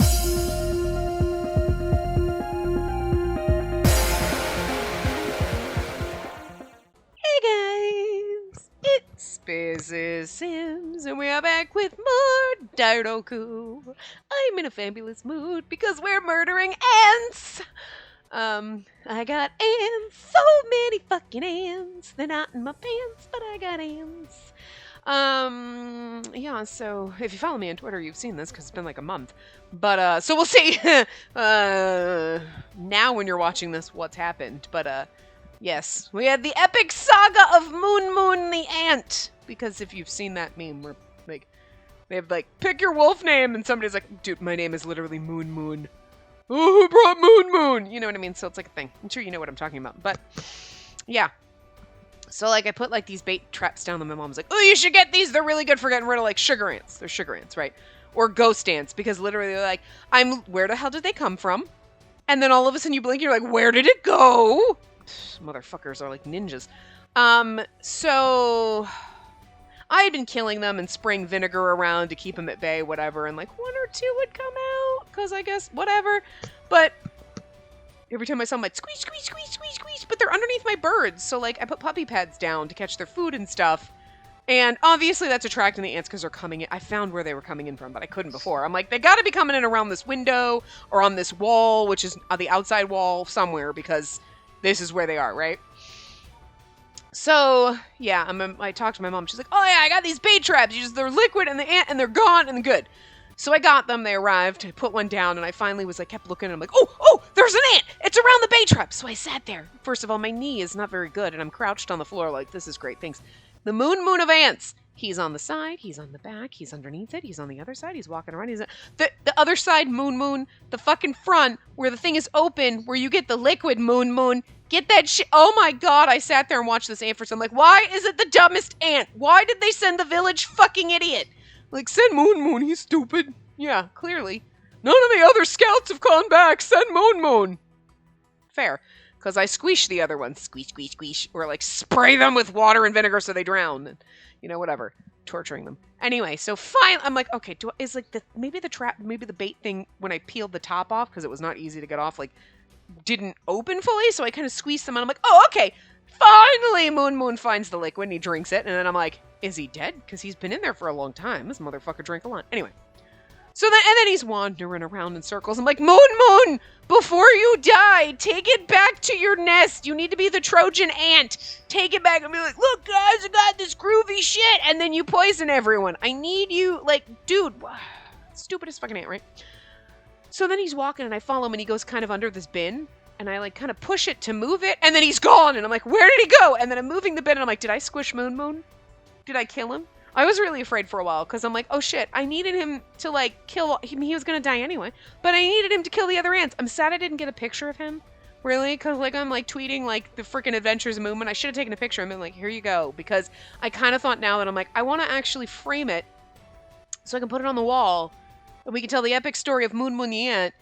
Hey guys, it's Spacey Sims, and we are back with more Dairoku. I'm in a fabulous mood because we're murdering ants. I got ants, so many fucking ants. They're not in my pants, but I got ants. Yeah, so if you follow me on Twitter, you've seen this because it's been like a month. But, so we'll see, now when you're watching this, what's happened. But, yes, we had the epic saga of Moon Moon the Ant. Because if you've seen that meme where, like, they have, like, pick your wolf name, and somebody's like, dude, my name is literally Moon Moon. Oh, who brought Moon Moon? You know what I mean? So it's like a thing. I'm sure you know what I'm talking about. But, yeah. So, like, I put, like, these bait traps down, and my mom's like, oh, you should get these. They're really good for getting rid of, like, sugar ants. They're sugar ants, right? Or ghost ants, because literally they're like, where the hell did they come from? And then all of a sudden you blink, you're like, where did it go? Motherfuckers are like ninjas. So I had been killing them and spraying vinegar around to keep them at bay, whatever, and like one or two would come out, because I guess, whatever. But every time I saw them, I'd squeeze, squeeze, squeeze, squeeze, squeeze, but they're underneath my birds, so like I put puppy pads down to catch their food and stuff. And obviously that's attracting the ants because they're coming in. I found where they were coming in from, but I couldn't before. I'm like, they gotta be coming in around this window or on this wall, which is the outside wall somewhere, because this is where they are, right? So, yeah, I talked to my mom. She's like, oh yeah, I got these bait traps. They're liquid and the ant, and they're gone and good. So I got them, they arrived, I put one down, and I finally was like, kept looking, and I'm like, oh, there's an ant! It's around the bait trap! So I sat there. First of all, my knee is not very good, and I'm crouched on the floor like, this is great, thanks. The Moon of ants. He's on the side, he's on the back, he's underneath it, he's on the other side, he's walking around, the other side, Moon, the fucking front, where the thing is open, where you get the liquid Moon, get that shit. Oh my god, I sat there and watched this ant for some, like, why is it the dumbest ant? Why did they send the village fucking idiot? Like, send Moon, he's stupid. Yeah, clearly. None of the other scouts have gone back, send Moon. Fair. Because I squeeze the other ones. Squeeze. Or, like, spray them with water and vinegar so they drown. And, you know, whatever. Torturing them. Anyway, so fine. I'm like, okay, maybe the bait thing, when I peeled the top off, because it was not easy to get off, like, didn't open fully, so I kind of squeezed them, and I'm like, oh, okay. Finally, Moon finds the liquid, and he drinks it, and then I'm like, is he dead? Because he's been in there for a long time. This motherfucker drank a lot. Anyway. So then he's wandering around in circles. I'm like, Moon, before you die, take it back to your nest. You need to be the Trojan ant. Take it back and be like, look, guys, I got this groovy shit. And then you poison everyone. I need you, like, dude, stupidest fucking ant, right? So then he's walking, and I follow him, and he goes kind of under this bin. And I, like, kind of push it to move it, and then he's gone. And I'm like, where did he go? And then I'm moving the bin, and I'm like, did I squish Moon? Did I kill him? I was really afraid for a while, because I'm like, oh shit, I needed him to, like, kill, he was gonna die anyway, but I needed him to kill the other ants. I'm sad I didn't get a picture of him, really, because, like, I'm, like, tweeting, like, the freaking Adventures of Moon. I should have taken a picture of him and, like, here you go, because I kind of thought now that I'm like, I want to actually frame it so I can put it on the wall, and we can tell the epic story of Moon the ant,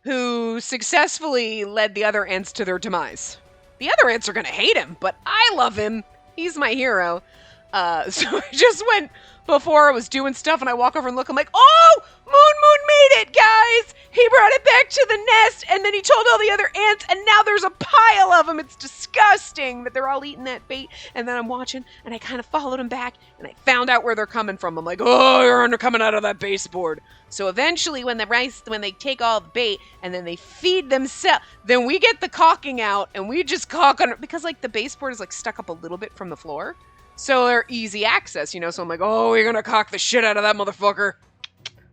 who successfully led the other ants to their demise. The other ants are gonna hate him, but I love him. He's my hero. So I just went before I was doing stuff, and I walk over and look, I'm like, oh, Moon made it, guys! He brought it back to the nest, and then he told all the other ants, and now there's a pile of them. It's disgusting that they're all eating that bait. And then I'm watching, and I kind of followed them back, and I found out where they're coming from. I'm like, oh, they're coming out of that baseboard. So eventually, when they take all the bait, and then they feed themselves, then we get the caulking out, and we just caulk on it, because, like, the baseboard is, like, stuck up a little bit from the floor. So they're easy access, you know? So I'm like, oh, you're gonna cock the shit out of that motherfucker.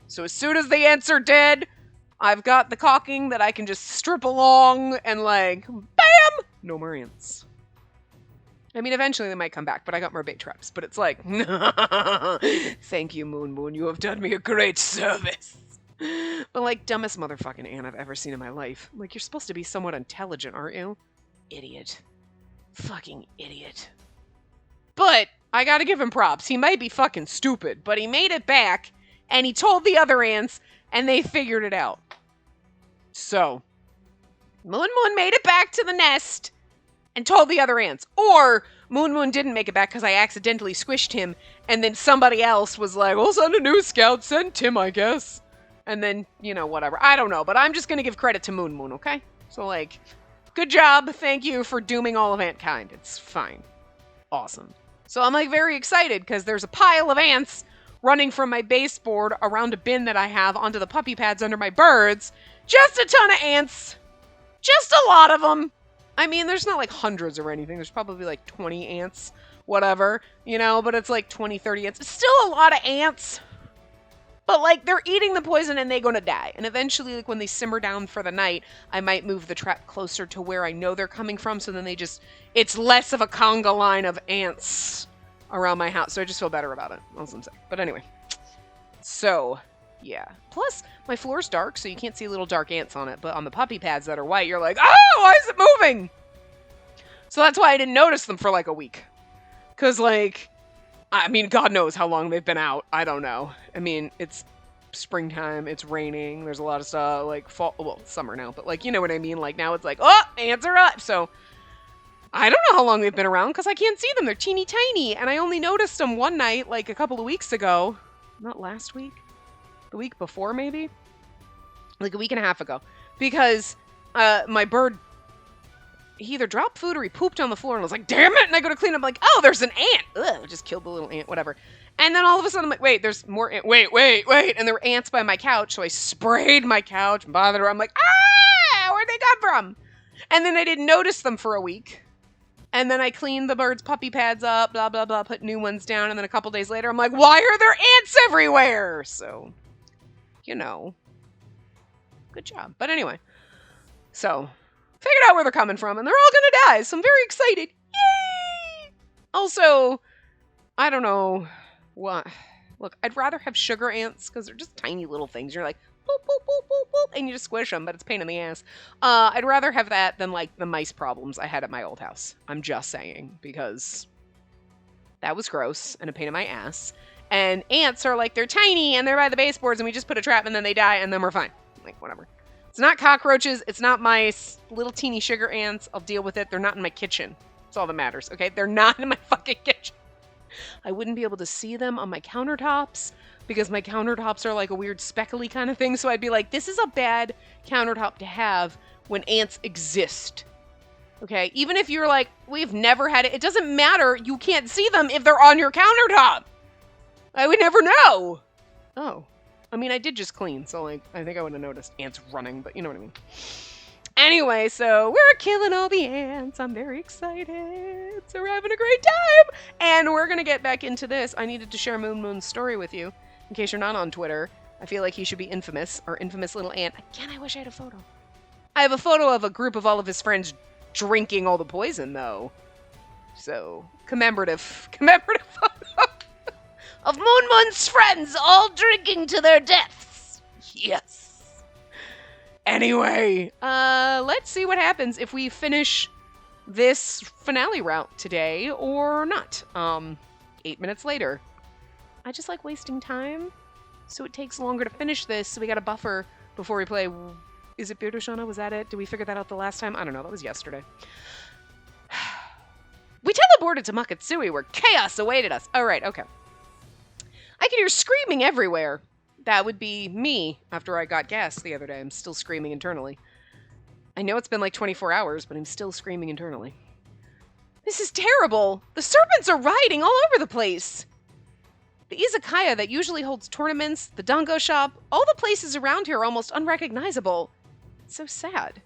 So as soon as the ants are dead, I've got the caulking that I can just strip along and, like, bam! No more ants. I mean, eventually they might come back, but I got more bait traps. But it's like, thank you, Moon. You have done me a great service. But, like, dumbest motherfucking ant I've ever seen in my life. Like, you're supposed to be somewhat intelligent, aren't you? Idiot. Fucking idiot. But I gotta give him props. He might be fucking stupid, but he made it back, and he told the other ants, and they figured it out. So, Moon made it back to the nest and told the other ants. Or Moon didn't make it back because I accidentally squished him, and then somebody else was like, well, send a new scout, send Tim, I guess. And then, you know, whatever. I don't know, but I'm just going to give credit to Moon Moon, okay? So, like, good job. Thank you for dooming all of Antkind. It's fine. Awesome. So I'm, like, very excited because there's a pile of ants running from my baseboard around a bin that I have onto the puppy pads under my birds. Just a ton of ants. Just a lot of them. I mean, there's not, like, hundreds or anything. There's probably, like, 20 ants. Whatever. You know, but it's, like, 20, 30 ants. It's still a lot of ants. But, like, they're eating the poison and they're gonna die. And eventually, like, when they simmer down for the night, I might move the trap closer to where I know they're coming from, so then they just... It's less of a conga line of ants around my house. So I just feel better about it. That's what I'm saying. But anyway. So, yeah. Plus, my floor's dark, so you can't see little dark ants on it. But on the puppy pads that are white, you're like, oh, why is it moving? So that's why I didn't notice them for, like, a week. Because, like... I mean, God knows how long they've been out. I don't know. I mean, it's springtime. It's raining. There's a lot of stuff, like, fall. Well, summer now. But, like, you know what I mean? Like, now it's like, oh, ants are up. So, I don't know how long they've been around because I can't see them. They're teeny tiny. And I only noticed them one night, like, a couple of weeks ago. Not last week. The week before, maybe? Like, a week and a half ago. Because my bird... He either dropped food or he pooped on the floor and I was like, damn it! And I go to clean up, like, oh, there's an ant! Ugh, I just killed the little ant, whatever. And then all of a sudden I'm like, wait, there's more ant. Wait. And there were ants by my couch, so I sprayed my couch and bothered her. I'm like, ah! Where'd they come from? And then I didn't notice them for a week. And then I cleaned the birds' puppy pads up, blah, blah, blah, put new ones down. And then a couple days later, I'm like, why are there ants everywhere? So, you know. Good job. But anyway. So... Figured out where they're coming from, and they're all gonna die, so I'm very excited. Yay! Also, I don't know what. Look, I'd rather have sugar ants, because they're just tiny little things. You're like, boop, boop, boop, boop, boop, and you just squish them, but it's a pain in the ass. I'd rather have that than, like, the mice problems I had at my old house. I'm just saying, because that was gross and a pain in my ass. And ants are like, they're tiny, and they're by the baseboards, and we just put a trap, and then they die, and then we're fine. Like, whatever. It's not cockroaches. It's not mice. Little teeny sugar ants. I'll deal with it. They're not in my kitchen. That's all that matters, okay? They're not in my fucking kitchen. I wouldn't be able to see them on my countertops because my countertops are like a weird speckly kind of thing. So I'd be like, this is a bad countertop to have when ants exist. Okay? Even if you're like, we've never had it. It doesn't matter. You can't see them if they're on your countertop. I would never know. Oh. I mean, I did just clean, so, like, I think I would have noticed ants running, but you know what I mean. Anyway, so we're killing all the ants. I'm very excited. So we're having a great time. And we're going to get back into this. I needed to share Moon Moon's story with you, in case you're not on Twitter. I feel like he should be infamous, or infamous little ant. Again, I wish I had a photo. I have a photo of a group of all of his friends drinking all the poison, though. So, commemorative photo. Of Moon Moon's friends all drinking to their deaths. Yes. Anyway, let's see what happens if we finish this finale route today or not. 8 minutes later. I just like wasting time, so it takes longer to finish this, so we got a buffer before we play. Is it Beardoshana? Was that it? Did we figure that out the last time? I don't know. That was yesterday. We teleported to Makatsui where chaos awaited us. All right, okay. I can hear screaming everywhere. That would be me after I got gas the other day. I'm still screaming internally. I know it's been like 24 hours, but I'm still screaming internally. This is terrible. The serpents are riding all over the place. The izakaya that usually holds tournaments, the dango shop, all the places around here are almost unrecognizable. It's so sad.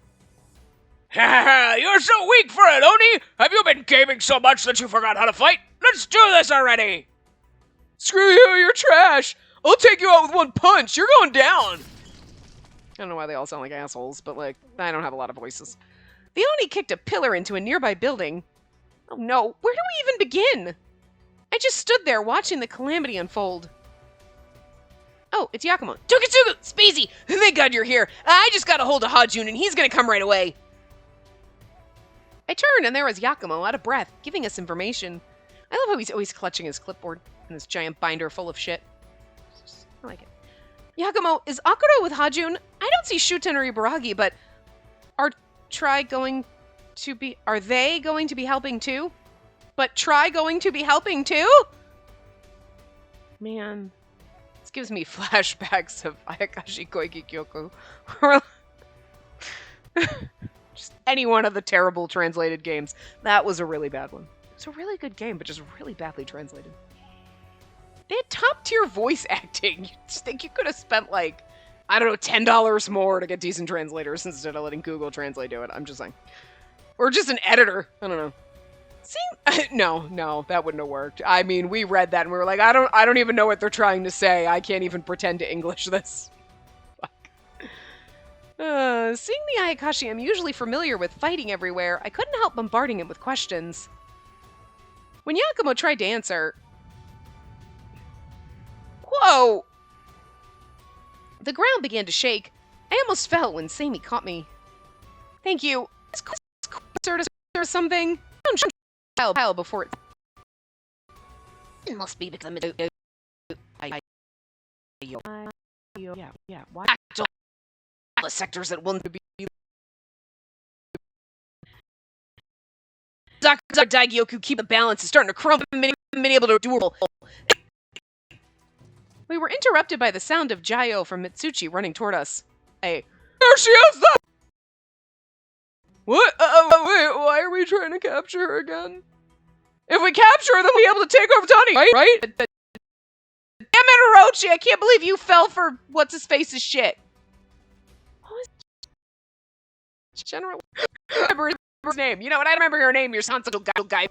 Ha ha! You're so weak for it, Oni! Have you been gaming so much that you forgot how to fight? Let's do this already! Screw you, you're trash! I'll take you out with one punch! You're going down! I don't know why they all sound like assholes, but, like, I don't have a lot of voices. The Oni kicked a pillar into a nearby building. Oh no, where do we even begin? I just stood there watching the calamity unfold. Oh, it's Yakumo. Tokitsugu! Spacey! Thank God you're here! I just got a hold of Hajun and he's gonna come right away! I turned and there was Yakumo, out of breath, giving us information. I love how he's always clutching his clipboard and this giant binder full of shit. I like it. Yakumo, is Akuro with Hajun? I don't see Shuten or Ibaragi, but are they going to be helping too? Man, gives me flashbacks of Ayakashi Koiki Kyoku. Just any one of the terrible translated games. That was a really bad one. It's a really good game, but just really badly translated. They had top-tier voice acting. You just think you could have spent, like, I don't know, $10 more to get decent translators instead of letting Google Translate do it. I'm just saying. Or just an editor. I don't know. No, that wouldn't have worked. I mean, we read that and we were like, I don't even know what they're trying to say. I can't even pretend to English this. Seeing the Ayakashi I'm usually familiar with fighting everywhere, I couldn't help bombarding him with questions. When Yakumo tried to answer... Whoa! The ground began to shake. I almost fell when Sammy caught me. Thank you. Or something. Pile before it must be because I'm why the sectors that will be Daigyoku keep the balance is starting to crumble and able to do it. We were interrupted by the sound of Jayo from Mitsuchi running toward us. There she is! What? Wait, why are we trying to capture her again? If we capture her, then we'll be able to take over Tani, right? Damn it, Orochi! I can't believe you fell for what's-his-face's shit. What was General? I remember his name. You know what? I remember your name. You're Sansa guy.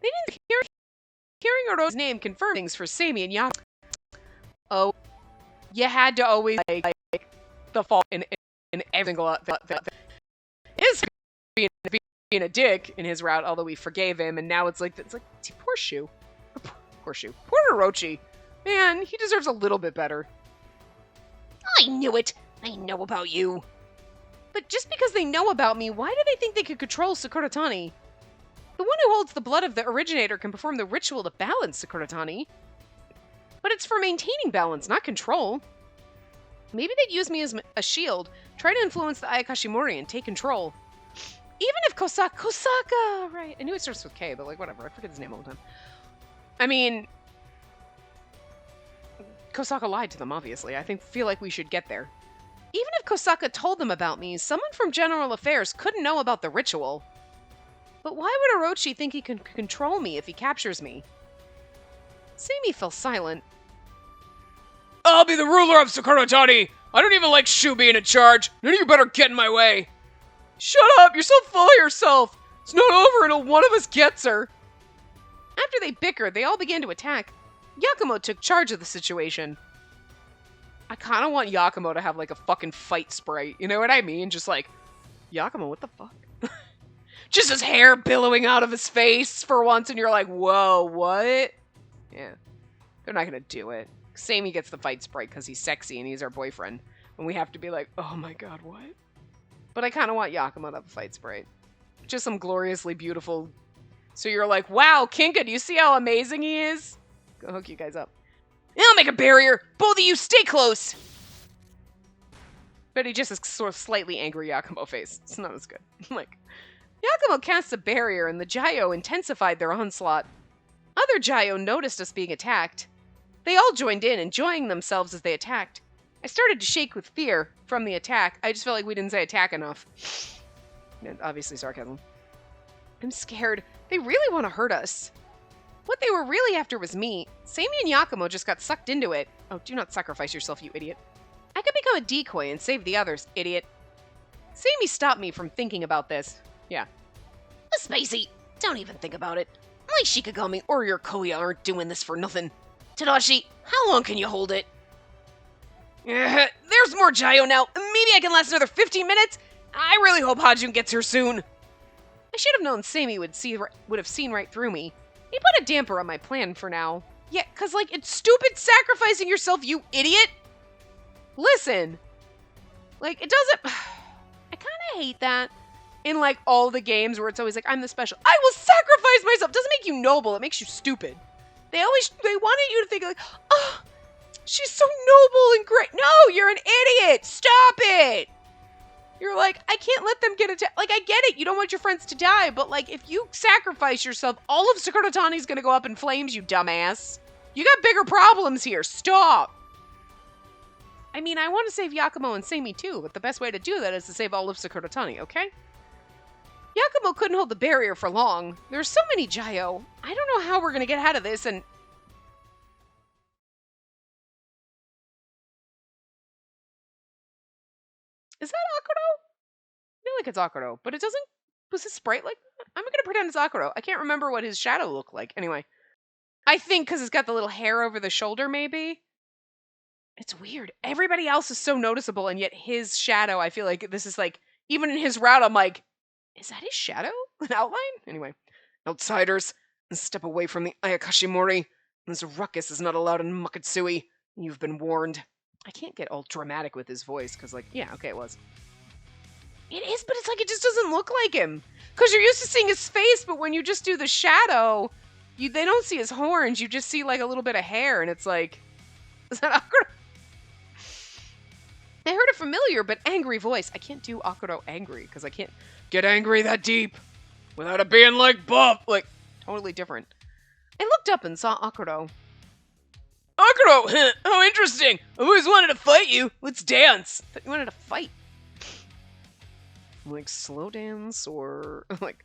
They didn't hearing Orochi's name confirm things for Sammy and Yakumo. Oh, you had to always like the fault in every single is being a dick in his route, although we forgave him, and now it's like poor Shu. Poor Orochi. Man, he deserves a little bit better. I knew it. I know about you. But just because they know about me, why do they think they could control Sakuratani? The one who holds the blood of the originator can perform the ritual to balance Sakuratani. But it's for maintaining balance, not control. Maybe they'd use me as a shield, try to influence the Ayakashimori and take control. Even if Kosaka, right? I knew it starts with K, but like whatever, I forget his name all the time. I mean, Kosaka lied to them, obviously. I feel like we should get there. Even if Kosaka told them about me, someone from General Affairs couldn't know about the ritual. But why would Orochi think he can control me if he captures me? Sammy fell silent. I'll be the ruler of Sakuratani! I don't even like Shu being in charge. None of you better get in my way. Shut up! You're so full of yourself! It's not over until one of us gets her! After they bickered, they all began to attack. Yakumo took charge of the situation. I kind of want Yakumo to have like a fucking fight sprite. You know what I mean? Just like, Yakumo, what the fuck? Just his hair billowing out of his face for once, and you're like, whoa, what? Yeah. They're not gonna do it. Sammy gets the fight sprite because he's sexy and he's our boyfriend. And we have to be like, oh my god, what? But I kind of want Yakumo to have a fight sprite. Just some gloriously beautiful... So you're like, wow, Kinka, do you see how amazing he is? Go hook you guys up. I'll make a barrier! Both of you, stay close! But he just has sort of slightly angry Yakumo face. It's not as good. Like, Yakumo casts a barrier and the Jayo intensified their onslaught. Other Jayo noticed us being attacked. They all joined in, enjoying themselves as they attacked. I started to shake with fear from the attack. I just felt like we didn't say attack enough. Obviously sarcasm. I'm scared. They really want to hurt us. What they were really after was me. Sammy and Yakumo just got sucked into it. Oh, do not sacrifice yourself, you idiot. I could become a decoy and save the others, idiot. Sammy stopped me from thinking about this. Yeah. Spacey, don't even think about it. My Shikigami or your Koya aren't doing this for nothing. Tadashi, how long can you hold it? There's more Jayo now. Maybe I can last another 15 minutes? I really hope Hajun gets here soon. I should have known Sammy would have seen right through me. He put a damper on my plan for now. Yeah, cause like, it's stupid sacrificing yourself, you idiot! Listen. Like, it doesn't... I kinda hate that. In like, all the games where it's always like, I'm the special. I will sacrifice myself! It doesn't make you noble, it makes you stupid. They wanted you to think like, oh, she's so noble and great. No, you're an idiot! Stop it! You're like, I can't let them get attacked. Like, I get it. You don't want your friends to die, but like, if you sacrifice yourself, all of Sakuratani's gonna go up in flames, you dumbass. You got bigger problems here. Stop. I mean, I want to save Yakumo and Seimi too, but the best way to do that is to save all of Sakuratani, okay? Yakumo couldn't hold the barrier for long. There's so many Jayo. I don't know how we're going to get out of this, and... Is that Akuro? I feel like it's Akuro, but it doesn't... Was his sprite like that? I'm going to pretend it's Akuro. I can't remember what his shadow looked like. Anyway. I think because it's got the little hair over the shoulder, maybe? It's weird. Everybody else is so noticeable, and yet his shadow, I feel like this is like... Even in his route, I'm like... Is that his shadow? An outline? Anyway. Outsiders, step away from the Ayakashimori. This ruckus is not allowed in Makatsui. You've been warned. I can't get all dramatic with his voice, because, like, yeah, okay, it was. It is, but it's like it just doesn't look like him. Because you're used to seeing his face, but when you just do the shadow, they don't see his horns. You just see, like, a little bit of hair, and it's like... Is that Akuro? I heard a familiar but angry voice. I can't do Akuro angry, because I can't get angry that deep without it being like buff. Like, totally different. I looked up and saw Akuro. Akuro! How interesting! I've always wanted to fight you. Let's dance. I thought you wanted to fight. Like, slow dance, or, like...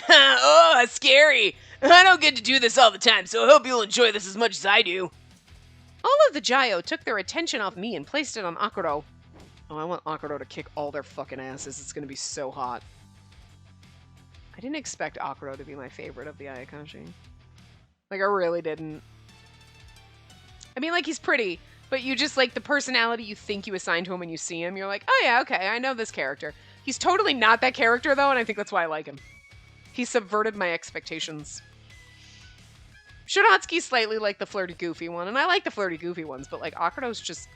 Oh, scary! I don't get to do this all the time, so I hope you'll enjoy this as much as I do. All of the Jayo took their attention off me and placed it on Akuro. Oh, I want Akuro to kick all their fucking asses. It's gonna be so hot. I didn't expect Akuro to be my favorite of the Ayakashi. Like, I really didn't. I mean, like, he's pretty, but you just, like, the personality you think you assign to him when you see him, you're like, oh yeah, okay, I know this character. He's totally not that character, though, and I think that's why I like him. He subverted my expectations. Shiratsuki's slightly like the flirty goofy one, and I like the flirty goofy ones, but, like, Akuro's just...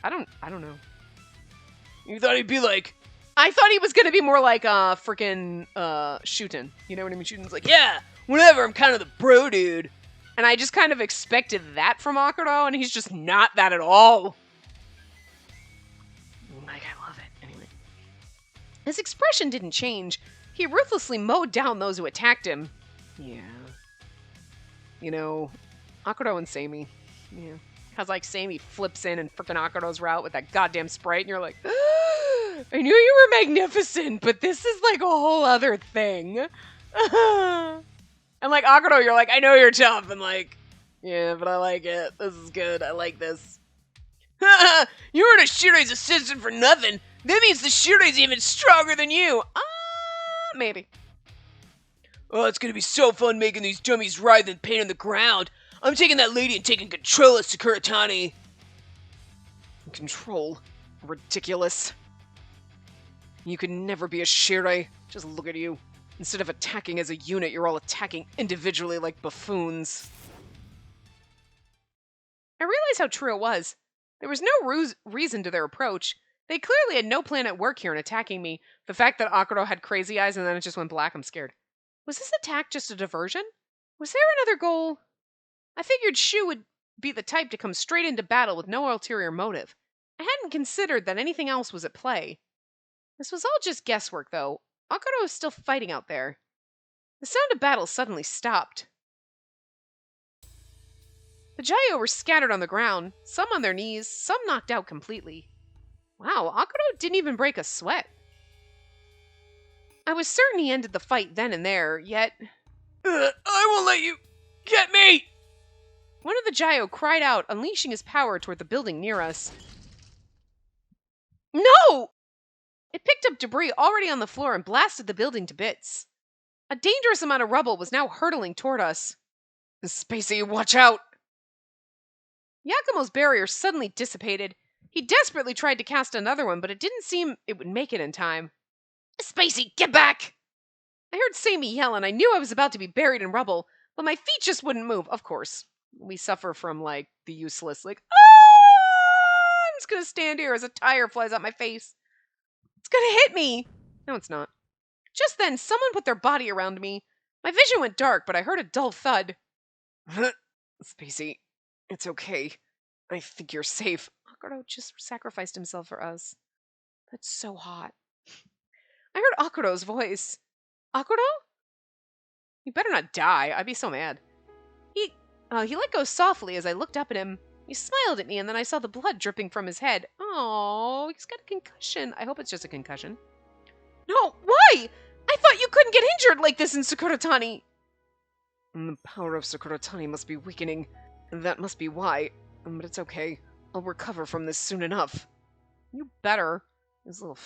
I don't know. You thought he'd be like... I thought he was gonna be more like, frickin', Shuten. You know what I mean? Shuten's like, yeah, whatever, I'm kind of the bro dude. And I just kind of expected that from Akuro, and he's just not that at all. Like, I love it. Anyway. His expression didn't change. He ruthlessly mowed down those who attacked him. Yeah. You know, Akuro and Seimi. Yeah. Because, like, Seimi flips in and frickin' Akuro's route with that goddamn sprite, and you're like, I knew you were magnificent, but this is, like, a whole other thing. And, like, Akuro, you're like, I know you're tough, and, like, yeah, but I like it. This is good. I like this. You weren't a Shirei's assistant for nothing. That means the Shirei's even stronger than you. Maybe. Oh, it's gonna be so fun making these dummies writhe in pain on the ground. I'm taking that lady and taking control of Sakuratani. Control? Ridiculous. You could never be a Shirei. Just look at you. Instead of attacking as a unit, you're all attacking individually like buffoons. I realized how true it was. There was no reason to their approach. They clearly had no plan at work here in attacking me. The fact that Akuro had crazy eyes and then it just went black, I'm scared. Was this attack just a diversion? Was there another goal? I figured Shu would be the type to come straight into battle with no ulterior motive. I hadn't considered that anything else was at play. This was all just guesswork, though. Akuro was still fighting out there. The sound of battle suddenly stopped. The Jayo were scattered on the ground, some on their knees, some knocked out completely. Wow, Akuro didn't even break a sweat. I was certain he ended the fight then and there, yet... I won't let you get me! One of the Jayo cried out, unleashing his power toward the building near us. No! It picked up debris already on the floor and blasted the building to bits. A dangerous amount of rubble was now hurtling toward us. Spacey, watch out! Yakumo's barrier suddenly dissipated. He desperately tried to cast another one, but it didn't seem it would make it in time. Spacey, get back! I heard Seimi yell, and I knew I was about to be buried in rubble, but my feet just wouldn't move. Of course, we suffer from, like, the useless, like, I'm just gonna stand here as a tire flies out my face. It's gonna hit me! No, it's not. Just then, someone put their body around me. My vision went dark, but I heard a dull thud. Spacey, it's okay. I think you're safe. Akuro just sacrificed himself for us. That's so hot. I heard Akuro's voice. Akuro? You better not die. I'd be so mad. He let go softly as I looked up at him. He smiled at me, and then I saw the blood dripping from his head. Oh, he's got a concussion. I hope it's just a concussion. No, why? I thought you couldn't get injured like this in Sakuratani. The power of Sakuratani must be weakening. That must be why. But it's okay. I'll recover from this soon enough. You better. His little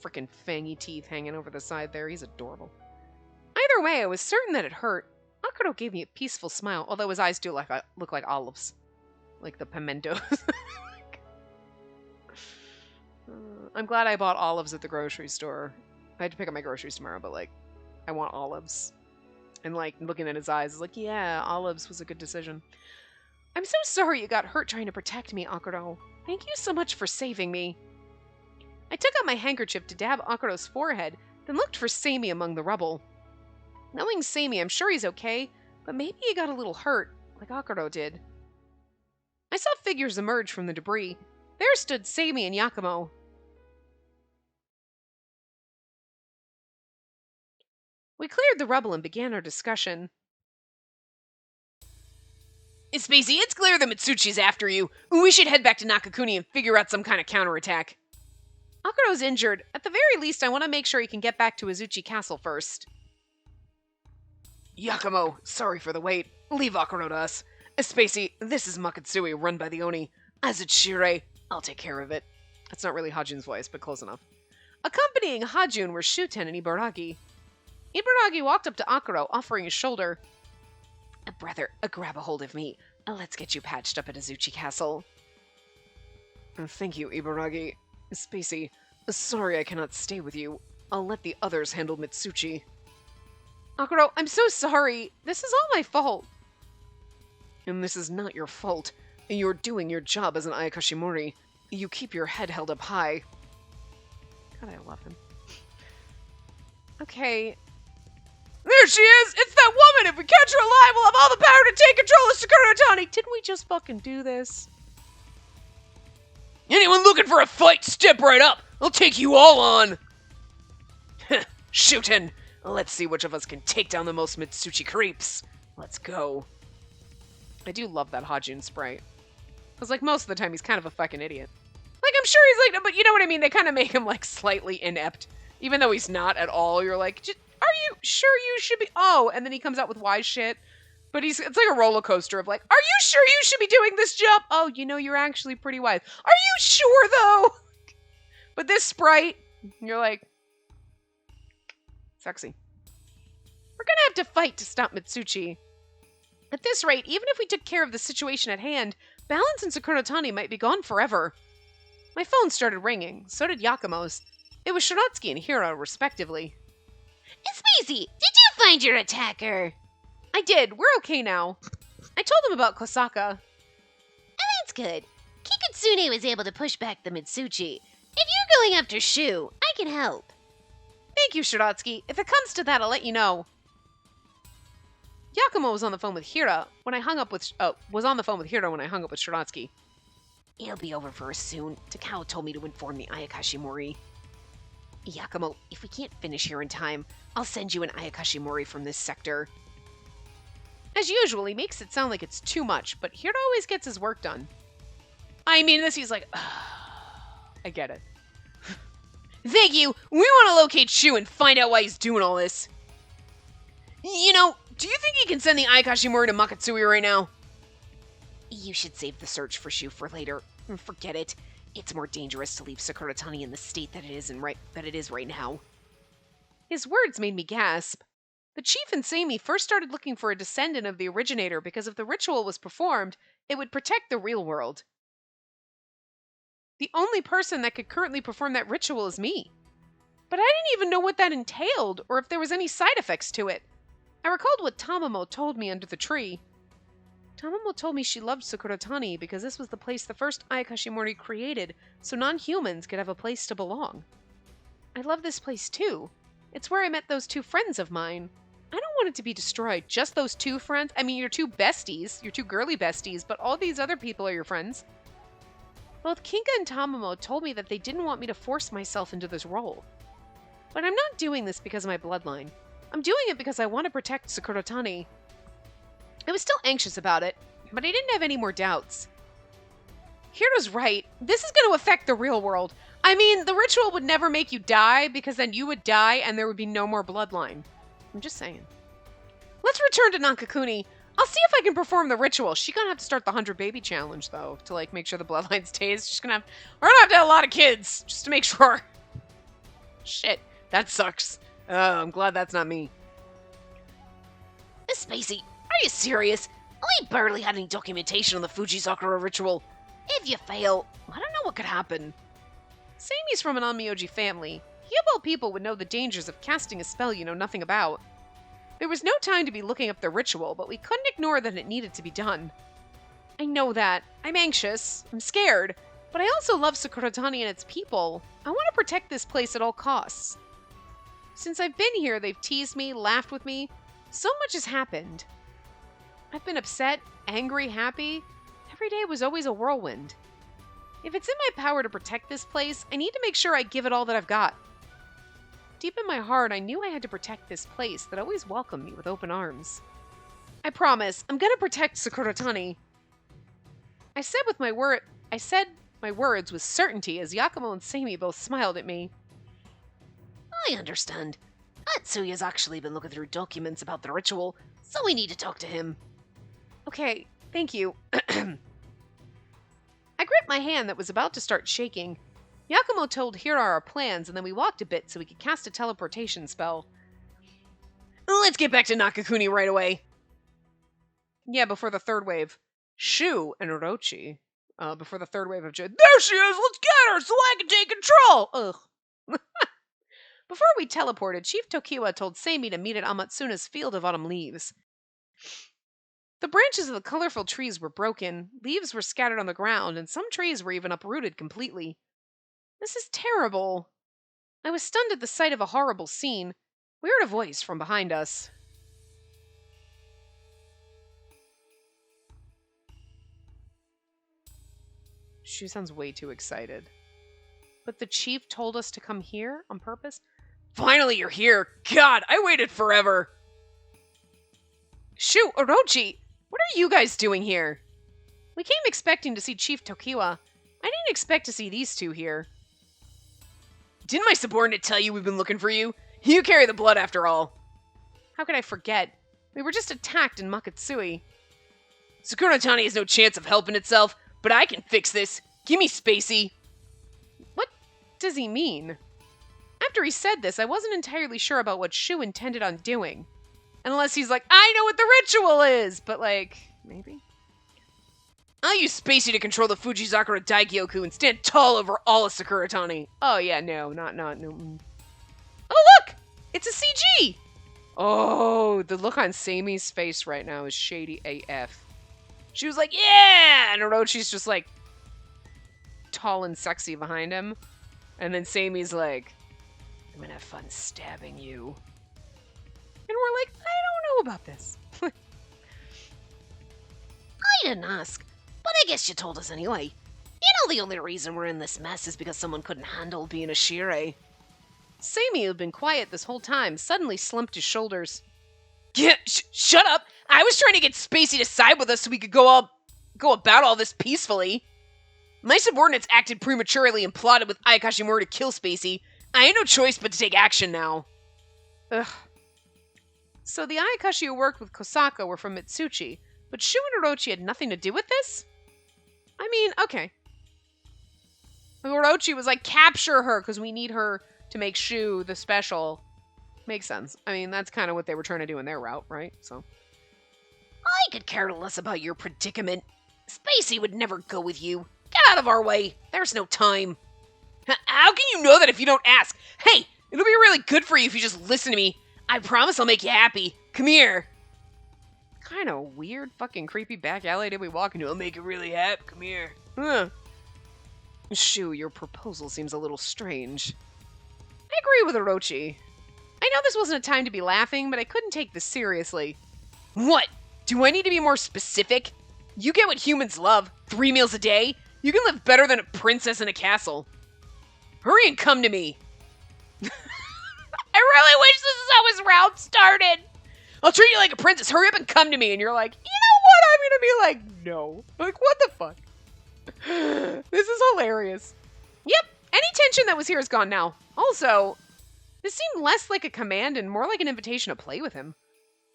frickin' fangy teeth hanging over the side there. He's adorable. Either way, I was certain that it hurt. Akuro gave me a peaceful smile, although his eyes do look like olives. Like the pimentos. I'm glad I bought olives at the grocery store. I had to pick up my groceries tomorrow, but, like, I want olives. And, like, looking at his eyes, it's like, yeah, olives was a good decision. I'm so sorry you got hurt trying to protect me, Akuro. Thank you so much for saving me. I took out my handkerchief to dab Akuro's forehead, then looked for Seimi among the rubble. Knowing Seimi, I'm sure he's okay, but maybe he got a little hurt, like Akuro did. I saw figures emerge from the debris. There stood Seimi and Yakumo. We cleared the rubble and began our discussion. Spacey, it's clear that Mitsuchi's after you. We should head back to Nakakuni and figure out some kind of counterattack. Akuro's injured. At the very least, I want to make sure he can get back to Izuchi Castle first. Yakumo, sorry for the wait. Leave Akuro to us. Spacey, this is Makatsui, run by the Oni. As it's Shirei, I'll take care of it. That's not really Hajun's voice, but close enough. Accompanying Hajun were Shuten and Ibaragi. Ibaragi walked up to Akuro, offering his shoulder. Brother, grab a hold of me. Let's get you patched up at Izuchi Castle. Thank you, Ibaragi. Spacey, sorry I cannot stay with you. I'll let the others handle Mitsuchi. Akuro, I'm so sorry. This is all my fault. And this is not your fault. You're doing your job as an Ayakashimori. You keep your head held up high. God, I love him. Okay. There she is! It's that woman! If we catch her alive, we'll have all the power to take control of Sakuratani! Didn't we just fucking do this? Anyone looking for a fight, step right up! I'll take you all on! Shootin'! Let's see which of us can take down the most Mitsuchi creeps. Let's go. I do love that Hajun sprite. Because, like, most of the time he's kind of a fucking idiot. Like, I'm sure he's like, but you know what I mean? They kind of make him, like, slightly inept. Even though he's not at all. You're like, are you sure you should be? Oh, and then he comes out with wise shit. But it's like a roller coaster of like, are you sure you should be doing this jump? Oh, you know, you're actually pretty wise. Are you sure, though? But this sprite, you're like, sexy. We're gonna have to fight to stop Mitsuchi. At this rate, even if we took care of the situation at hand, balance in Sakuratani might be gone forever. My phone started ringing. So did Yakumo's. It was Shiratsuki and Hiro, respectively. Spacey, did you find your attacker? I did. We're okay now. I told him about Kosaka. That's good. Kikutsune was able to push back the Mitsuchi. If you're going after Shu, I can help. Thank you, Shiratsuki. If it comes to that, I'll let you know. Yakumo was on the phone with Hiro when I hung up with Shiratsuki. It'll be over for us soon. Takao told me to inform the Ayakashimori. Yakumo, if we can't finish here in time, I'll send you an Ayakashimori from this sector. As usual, he makes it sound like it's too much, but Hiro always gets his work done. I mean, this he's like, I get it. Thank you. We want to locate Shu and find out why he's doing all this. You know, do you think he can send the Ayakashimori to Makatsui right now? You should save the search for Shu for later. Forget it. It's more dangerous to leave Sakuratani in the state that it is right now. His words made me gasp. The chief and Seimi first started looking for a descendant of the originator because if the ritual was performed, it would protect the real world. The only person that could currently perform that ritual is me. But I didn't even know what that entailed, or if there was any side effects to it. I recalled what Tamamo told me under the tree. Tamamo told me she loved Sakuratani because this was the place the first Ayakashimori created, so non-humans could have a place to belong. I love this place too. It's where I met those two friends of mine. I don't want it to be destroyed. Just those two friends? I mean, your two besties, your two girly besties, but all these other people are your friends. Both Kinka and Tamamo told me that they didn't want me to force myself into this role. But I'm not doing this because of my bloodline. I'm doing it because I want to protect Sakuratani. I was still anxious about it, but I didn't have any more doubts. Hiro's right. This is going to affect the real world. I mean, the ritual would never make you die because then you would die and there would be no more bloodline. I'm just saying. Let's return to Nakakuni. I'll see if I can perform the ritual. She's going to have to start the 100 baby challenge, though, to, like, make sure the bloodline stays. She's going to have... We're going to have a lot of kids, just to make sure. Shit, that sucks. I'm glad that's not me. Miss Spacey, are you serious? We barely had any documentation on the Fujizakura ritual. If you fail, I don't know what could happen. Seimi's from an Onmyoji family. He of all people would know the dangers of casting a spell you know nothing about. There was no time to be looking up the ritual, but we couldn't ignore that it needed to be done. I know that. I'm anxious. I'm scared. But I also love Sakuratani and its people. I want to protect this place at all costs. Since I've been here, they've teased me, laughed with me. So much has happened. I've been upset, angry, happy. Every day was always a whirlwind. If it's in my power to protect this place, I need to make sure I give it all that I've got. Deep in my heart, I knew I had to protect this place that always welcomed me with open arms. I promise, I'm gonna protect Sakuratani. I said my words with certainty as Yakumo and Seimi both smiled at me. I understand. Atsuya's actually been looking through documents about the ritual, so we need to talk to him. Okay, thank you. I gripped my hand that was about to start shaking. Yakumo told Hiro our plans, and then we walked a bit so we could cast a teleportation spell. Let's get back to Nakakuni right away. Yeah, before the third wave. Shu and Orochi. Before the third wave of There she is! Let's get her so I can take control! Ugh. Before we teleported, Chief Tokiwa told Seimi to meet at Amatsuna's Field of Autumn Leaves. The branches of the colorful trees were broken, leaves were scattered on the ground, and some trees were even uprooted completely. This is terrible. I was stunned at the sight of a horrible scene. We heard a voice from behind us. She sounds way too excited. But the chief told us to come here on purpose? Finally, you're here. God, I waited forever. Shu, Orochi, what are you guys doing here? We came expecting to see Chief Tokiwa. I didn't expect to see these two here. Didn't my subordinate tell you we've been looking for you? You carry the blood after all. How could I forget? We were just attacked in Makatsui. Sakuratani has no chance of helping itself, but I can fix this. Give me Spacey. What does he mean? After he said this, I wasn't entirely sure about what Shu intended on doing. Unless he's like, I know what the ritual is! But like, maybe? I'll use Spacey to control the Fujizakura Daigyoku and stand tall over all of Sakuratani. Oh yeah, no. Oh look! It's a CG! Oh, the look on Seimi's face right now is shady AF. She was like, yeah! And Orochi's just like, tall and sexy behind him. And then Seimi's like, I'm gonna have fun stabbing you. And we're like, I don't know about this. I didn't ask, but I guess you told us anyway. You know the only reason we're in this mess is because someone couldn't handle being a Shirei. Seimi, who'd been quiet this whole time, suddenly slumped his shoulders. Yeah, shut up! I was trying to get Spacey to side with us so we could go about all this peacefully. My subordinates acted prematurely and plotted with Ayakashimori to kill Spacey. I had no choice but to take action now. Ugh. So the Ayakashi who worked with Kosaka were from Mitsuchi, but Shu and Orochi had nothing to do with this? I mean, okay. Orochi was like, capture her, because we need her to make Shu the special. Makes sense. I mean, that's kind of what they were trying to do in their route, right? So, I could care less about your predicament. Spacey would never go with you. Get out of our way. There's no time. How can you know that if you don't ask? Hey, it'll be really good for you if you just listen to me. I promise I'll make you happy. Come here. Kind of weird, fucking creepy back alley did we walk into? I'll make you really happy. Come here. Shu, your proposal seems a little strange. I agree with Orochi. I know this wasn't a time to be laughing, but I couldn't take this seriously. What? Do I need to be more specific? You get what humans love. 3 meals a day. You can live better than a princess in a castle. Hurry and come to me. I really wish this is how his route started. I'll treat you like a princess. Hurry up and come to me. And you're like, you know what? I'm going to be like, no. Like, what the fuck? This is hilarious. Yep, any tension that was here is gone now. Also, this seemed less like a command and more like an invitation to play with him.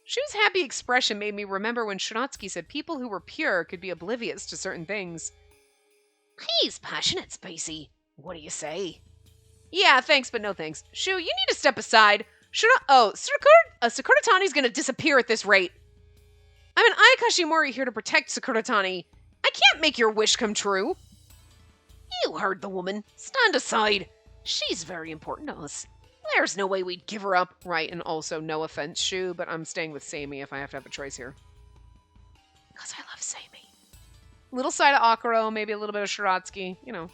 Shu's happy expression made me remember when Shiratsky said people who were pure could be oblivious to certain things. He's passionate, Spacey. What do you say? Yeah, thanks, but no thanks. Shu, you need to step aside. Sakuratani's gonna disappear at this rate. I'm an Ayakashimori here to protect Sakuratani. I can't make your wish come true. You heard the woman. Stand aside. She's very important to us. There's no way we'd give her up. Right, and also, no offense, Shu, but I'm staying with Samey if I have to have a choice here. Because I love Samey. Little side of Akuro, maybe a little bit of Shiratsky, you know.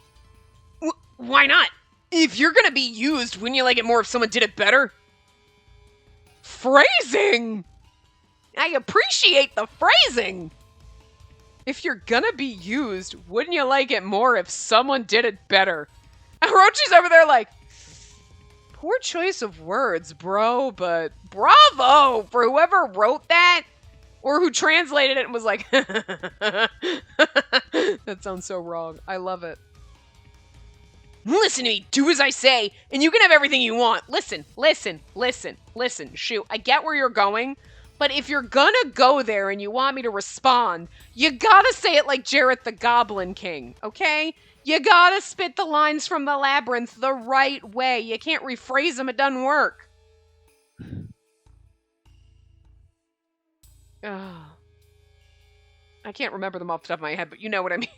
Why not? If you're gonna be used, wouldn't you like it more if someone did it better? Phrasing! I appreciate the phrasing! If you're gonna be used, wouldn't you like it more if someone did it better? Orochi's over there like, poor choice of words, bro, but bravo for whoever wrote that or who translated it and was like, that sounds so wrong. I love it. Listen to me, do as I say, and you can have everything you want. Listen, Shu, I get where you're going, but if you're gonna go there and you want me to respond, you gotta say it like Jareth the Goblin King, okay? You gotta spit the lines from the labyrinth the right way. You can't rephrase them, it doesn't work. I can't remember them off the top of my head, but you know what I mean.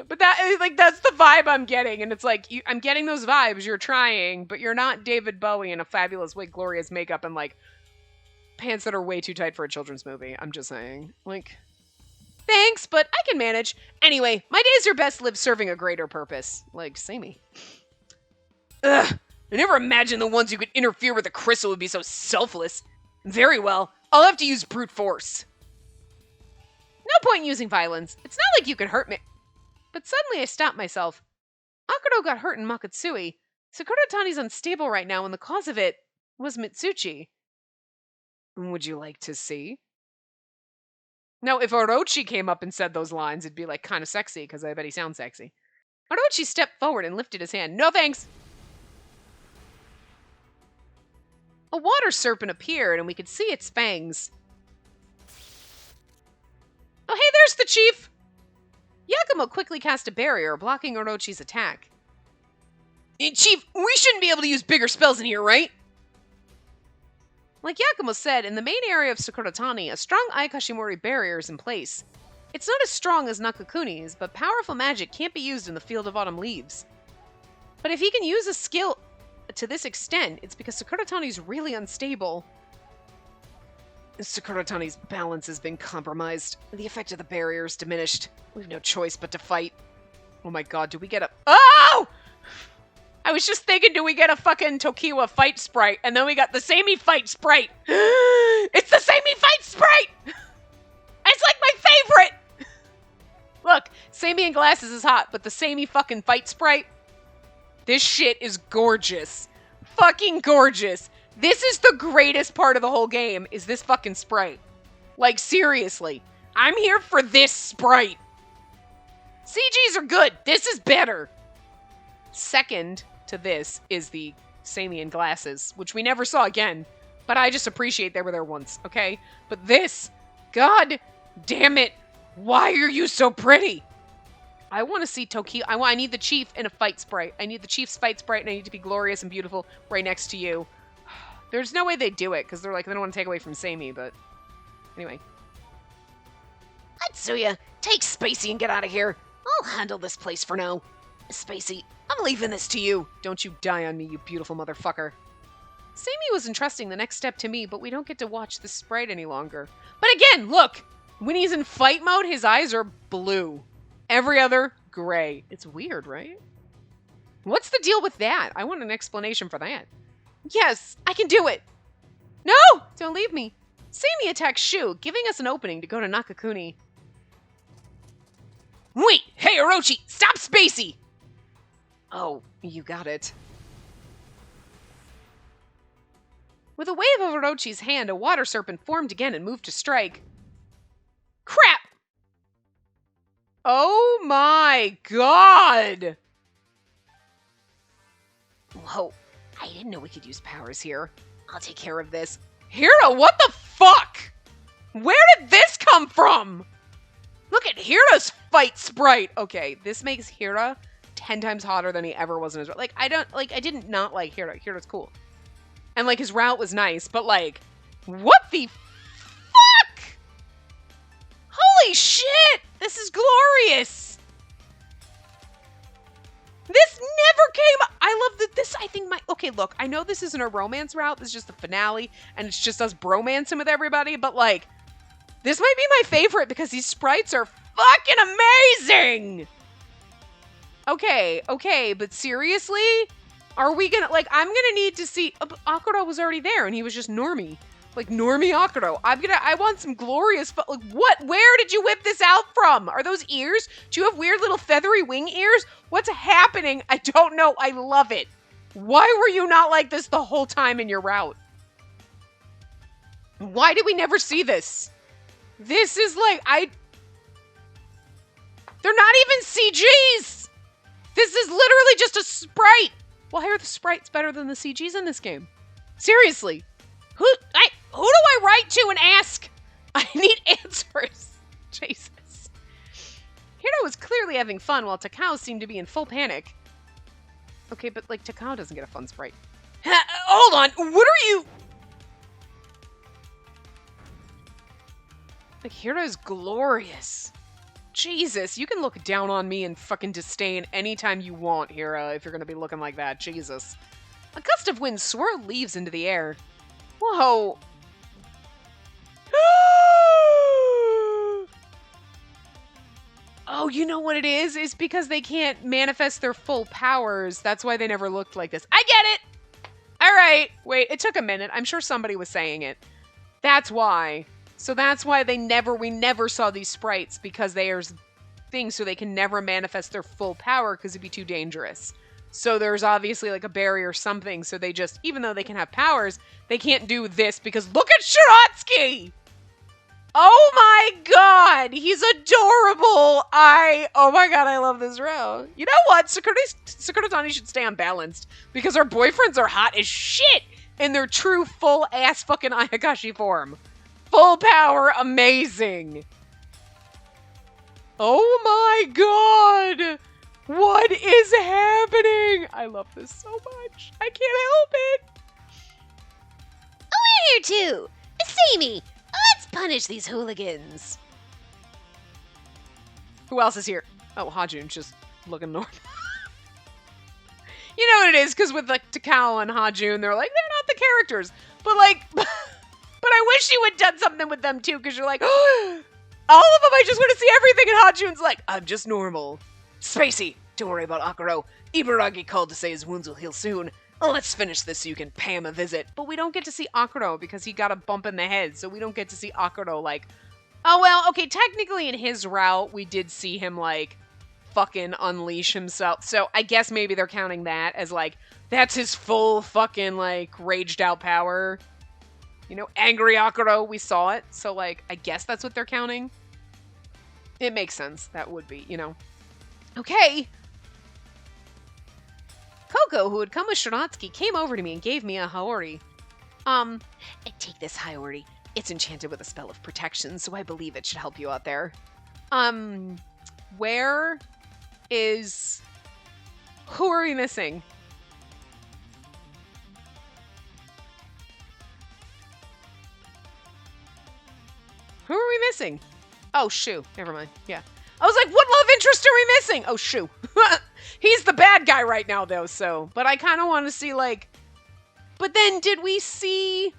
But that's the vibe I'm getting, and it's like, I'm getting those vibes, you're trying, but you're not David Bowie in a fabulous wig, glorious makeup, and like, pants that are way too tight for a children's movie. I'm just saying. Like, thanks, but I can manage. Anyway, my days are best lived serving a greater purpose. Like, Samey. Ugh, I never imagined the ones who could interfere with a crystal would be so selfless. Very well, I'll have to use brute force. No point in using violence. It's not like you could hurt me. But suddenly I stopped myself. Akuro got hurt in Makatsui. Sakuratani's unstable right now, and the cause of it was Mitsuchi. Would you like to see? Now, if Orochi came up and said those lines, it'd be like kind of sexy, because I bet he sounds sexy. Orochi stepped forward and lifted his hand. No thanks! A water serpent appeared, and we could see its fangs. Oh, hey, there's the chief! Yakumo quickly cast a barrier, blocking Orochi's attack. Chief, we shouldn't be able to use bigger spells in here, right? Like Yakumo said, in the main area of Sakuratani, a strong Ayakashimori barrier is in place. It's not as strong as Nakakuni's, but powerful magic can't be used in the Field of Autumn Leaves. But if he can use a skill to this extent, it's because Sakuratani's really unstable. Sakuratani's balance has been compromised. The effect of the barrier is diminished. We've no choice but to fight. Oh my god, do we get a— Oh! I was just thinking, do we get a fucking Tokiwa fight sprite? And then we got the Samey fight sprite. It's the Samey fight sprite! It's like my favorite! Look, Samey in glasses is hot, but the Samey fucking fight sprite? This shit is gorgeous. Fucking gorgeous. This is the greatest part of the whole game, is this fucking sprite. Like, seriously. I'm here for this sprite. CGs are good. This is better. Second to this is the Samey in glasses, which we never saw again. But I just appreciate they were there once, okay? But this, god damn it. Why are you so pretty? I want to see Toki. I need the chief in a fight sprite. I need the chief's fight sprite, and I need to be glorious and beautiful right next to you. There's no way they do it, because they're like, they don't want to take away from Samey, but anyway. Atsuya, take Spacey and get out of here. I'll handle this place for now. Spacey, I'm leaving this to you. Don't you die on me, you beautiful motherfucker. Samey was entrusting the next step to me, but we don't get to watch this sprite any longer. But again, look! When he's in fight mode, his eyes are blue. Every other, gray. It's weird, right? What's the deal with that? I want an explanation for that. Yes, I can do it! No! Don't leave me. Samey attacks Shu, giving us an opening to go to Nakakuni. Wait! Hey, Orochi! Stop Spacey! Oh, you got it. With a wave of Orochi's hand, a water serpent formed again and moved to strike. Crap! Oh my god! Whoa, I didn't know we could use powers here. I'll take care of this. Hira, what the fuck? Where did this come from? Look at Hira's fight sprite. Okay, this makes Hira 10 times hotter than he ever was in his... Like, I didn't not like Hira. Hira's cool. And, like, his route was nice, but, like, what the fuck? Holy shit! This is glorious! This never came... I love that this, I think my... Okay, look, I know this isn't a romance route. This is just the finale, and it's just us bromancing with everybody, but, like, this might be my favorite because these sprites are fucking amazing! Okay, but seriously? Are we gonna, like, I'm gonna need to see... Akuro was already there, and he was just normie. Like, normie Akuro. I want some glorious... But, like, what? Where did you whip this out from? Are those ears? Do you have weird little feathery wing ears? What's happening? I don't know. I love it. Why were you not like this the whole time in your route? Why did we never see this? This is, like, They're not even CGs! This is literally just a sprite! Well, how are the sprites better than the CGs in this game? Seriously. Who do I write to and ask? I need answers. Jesus. Hiro was clearly having fun while Takao seemed to be in full panic. Okay, but, like, Takao doesn't get a fun sprite. Hold on. What are you... Like, Hiro's glorious. Jesus, you can look down on me and fucking disdain anytime you want, Hira, if you're gonna be looking like that. Jesus. A gust of wind swirled leaves into the air. Whoa. Oh, you know what it is? It's because they can't manifest their full powers. That's why they never looked like this. I get it! Alright. Wait, it took a minute. I'm sure somebody was saying it. That's why. So that's why we never saw these sprites, because they are things so they can never manifest their full power because it'd be too dangerous. So there's obviously like a barrier or something, so they just, even though they can have powers, they can't do this because look at Shiratsuki! Oh my god! He's adorable! Oh my god, I love this row. You know what? Sakuratani should stay unbalanced because her boyfriends are hot as shit in their true full-ass fucking Ayakashi form. Full power, amazing. Oh my god! What is happening? I love this so much. I can't help it. Oh, we're here too. See me. Let's punish these hooligans. Who else is here? Oh, Hajun's just looking normal. You know what it is, because with like Takao and Hajun, they're like, they're not the characters. But like, but I wish you had done something with them too, because you're like, oh, all of them, I just want to see everything. And Hajun's like, I'm just normal. Spacey, don't worry about Akuro. Ibaragi called to say his wounds will heal soon. Let's finish this so you can pay him a visit. But we don't get to see Akuro because he got a bump in the head, so we don't get to see Akuro like, oh well, okay, technically in his route, we did see him like fucking unleash himself. So I guess maybe they're counting that as like, that's his full fucking like raged out power. You know, angry Akuro, we saw it. So like, I guess that's what they're counting. It makes sense. That would be, you know. Okay. Koko, who had come with Shiratsuki, came over to me and gave me a Haori. Take this Haori. It's enchanted with a spell of protection, so I believe it should help you out there. Where is... Who are we missing? Who are we missing? Oh, Shu. Never mind. Yeah. I was like, what love interest are we missing? Oh, Shu. He's the bad guy right now, though, so... But I kind of want to see, like... But then, did we see...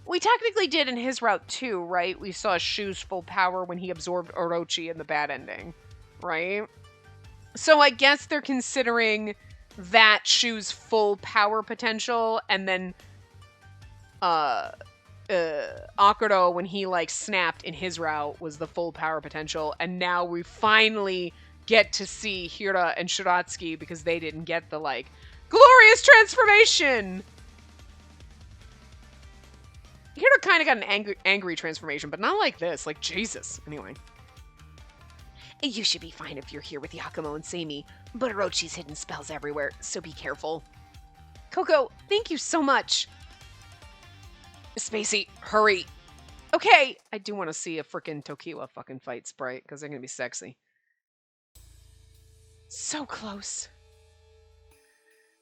We technically did in his route, too, right? We saw Shu's full power when he absorbed Orochi in the bad ending, right? So I guess they're considering that Shu's full power potential, and then... Akuro, when he, like, snapped in his route, was the full power potential, and now we finally get to see Hira and Shiratsuki because they didn't get the, like, glorious transformation! Hiro kind of got an angry transformation, but not like this. Like, Jesus. Anyway. You should be fine if you're here with Yakumo and Seimi, but Orochi's hidden spells everywhere, so be careful. Coco, thank you so much. Spacey, hurry. Okay. I do want to see a frickin' Tokiwa fucking fight Sprite, because they're going to be sexy. So close.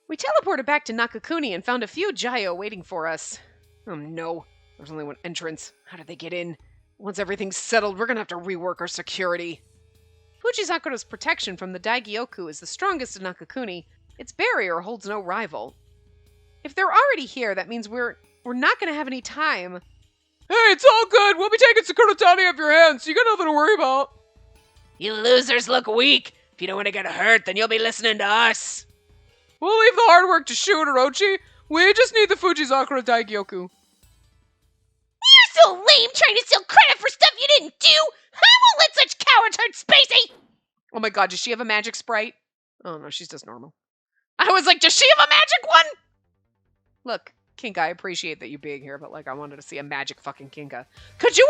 We teleported back to Nakakuni and found a few Jayo waiting for us. Oh no, there's only one entrance. How did they get in? Once everything's settled, we're gonna have to rework our security. Fujisakura's protection from the Daigyoku is the strongest in Nakakuni. Its barrier holds no rival. If they're already here, that means we're not going to have any time. Hey, it's all good. We'll be taking Sakuratani off your hands, so you got nothing to worry about. You losers look weak. If you don't want to get hurt, then you'll be listening to us. We'll leave the hard work to Shu and Orochi. We just need the Fujisakura Daigyoku. You're so lame trying to steal credit for stuff you didn't do. I won't let such cowards hurt Spacey. Oh my god, does she have a magic Sprite? Oh no, she's just normal. I was like, does she have a magic one? Look, Kinka, I appreciate that you being here, but like, I wanted to see a magic fucking Kinka. Could you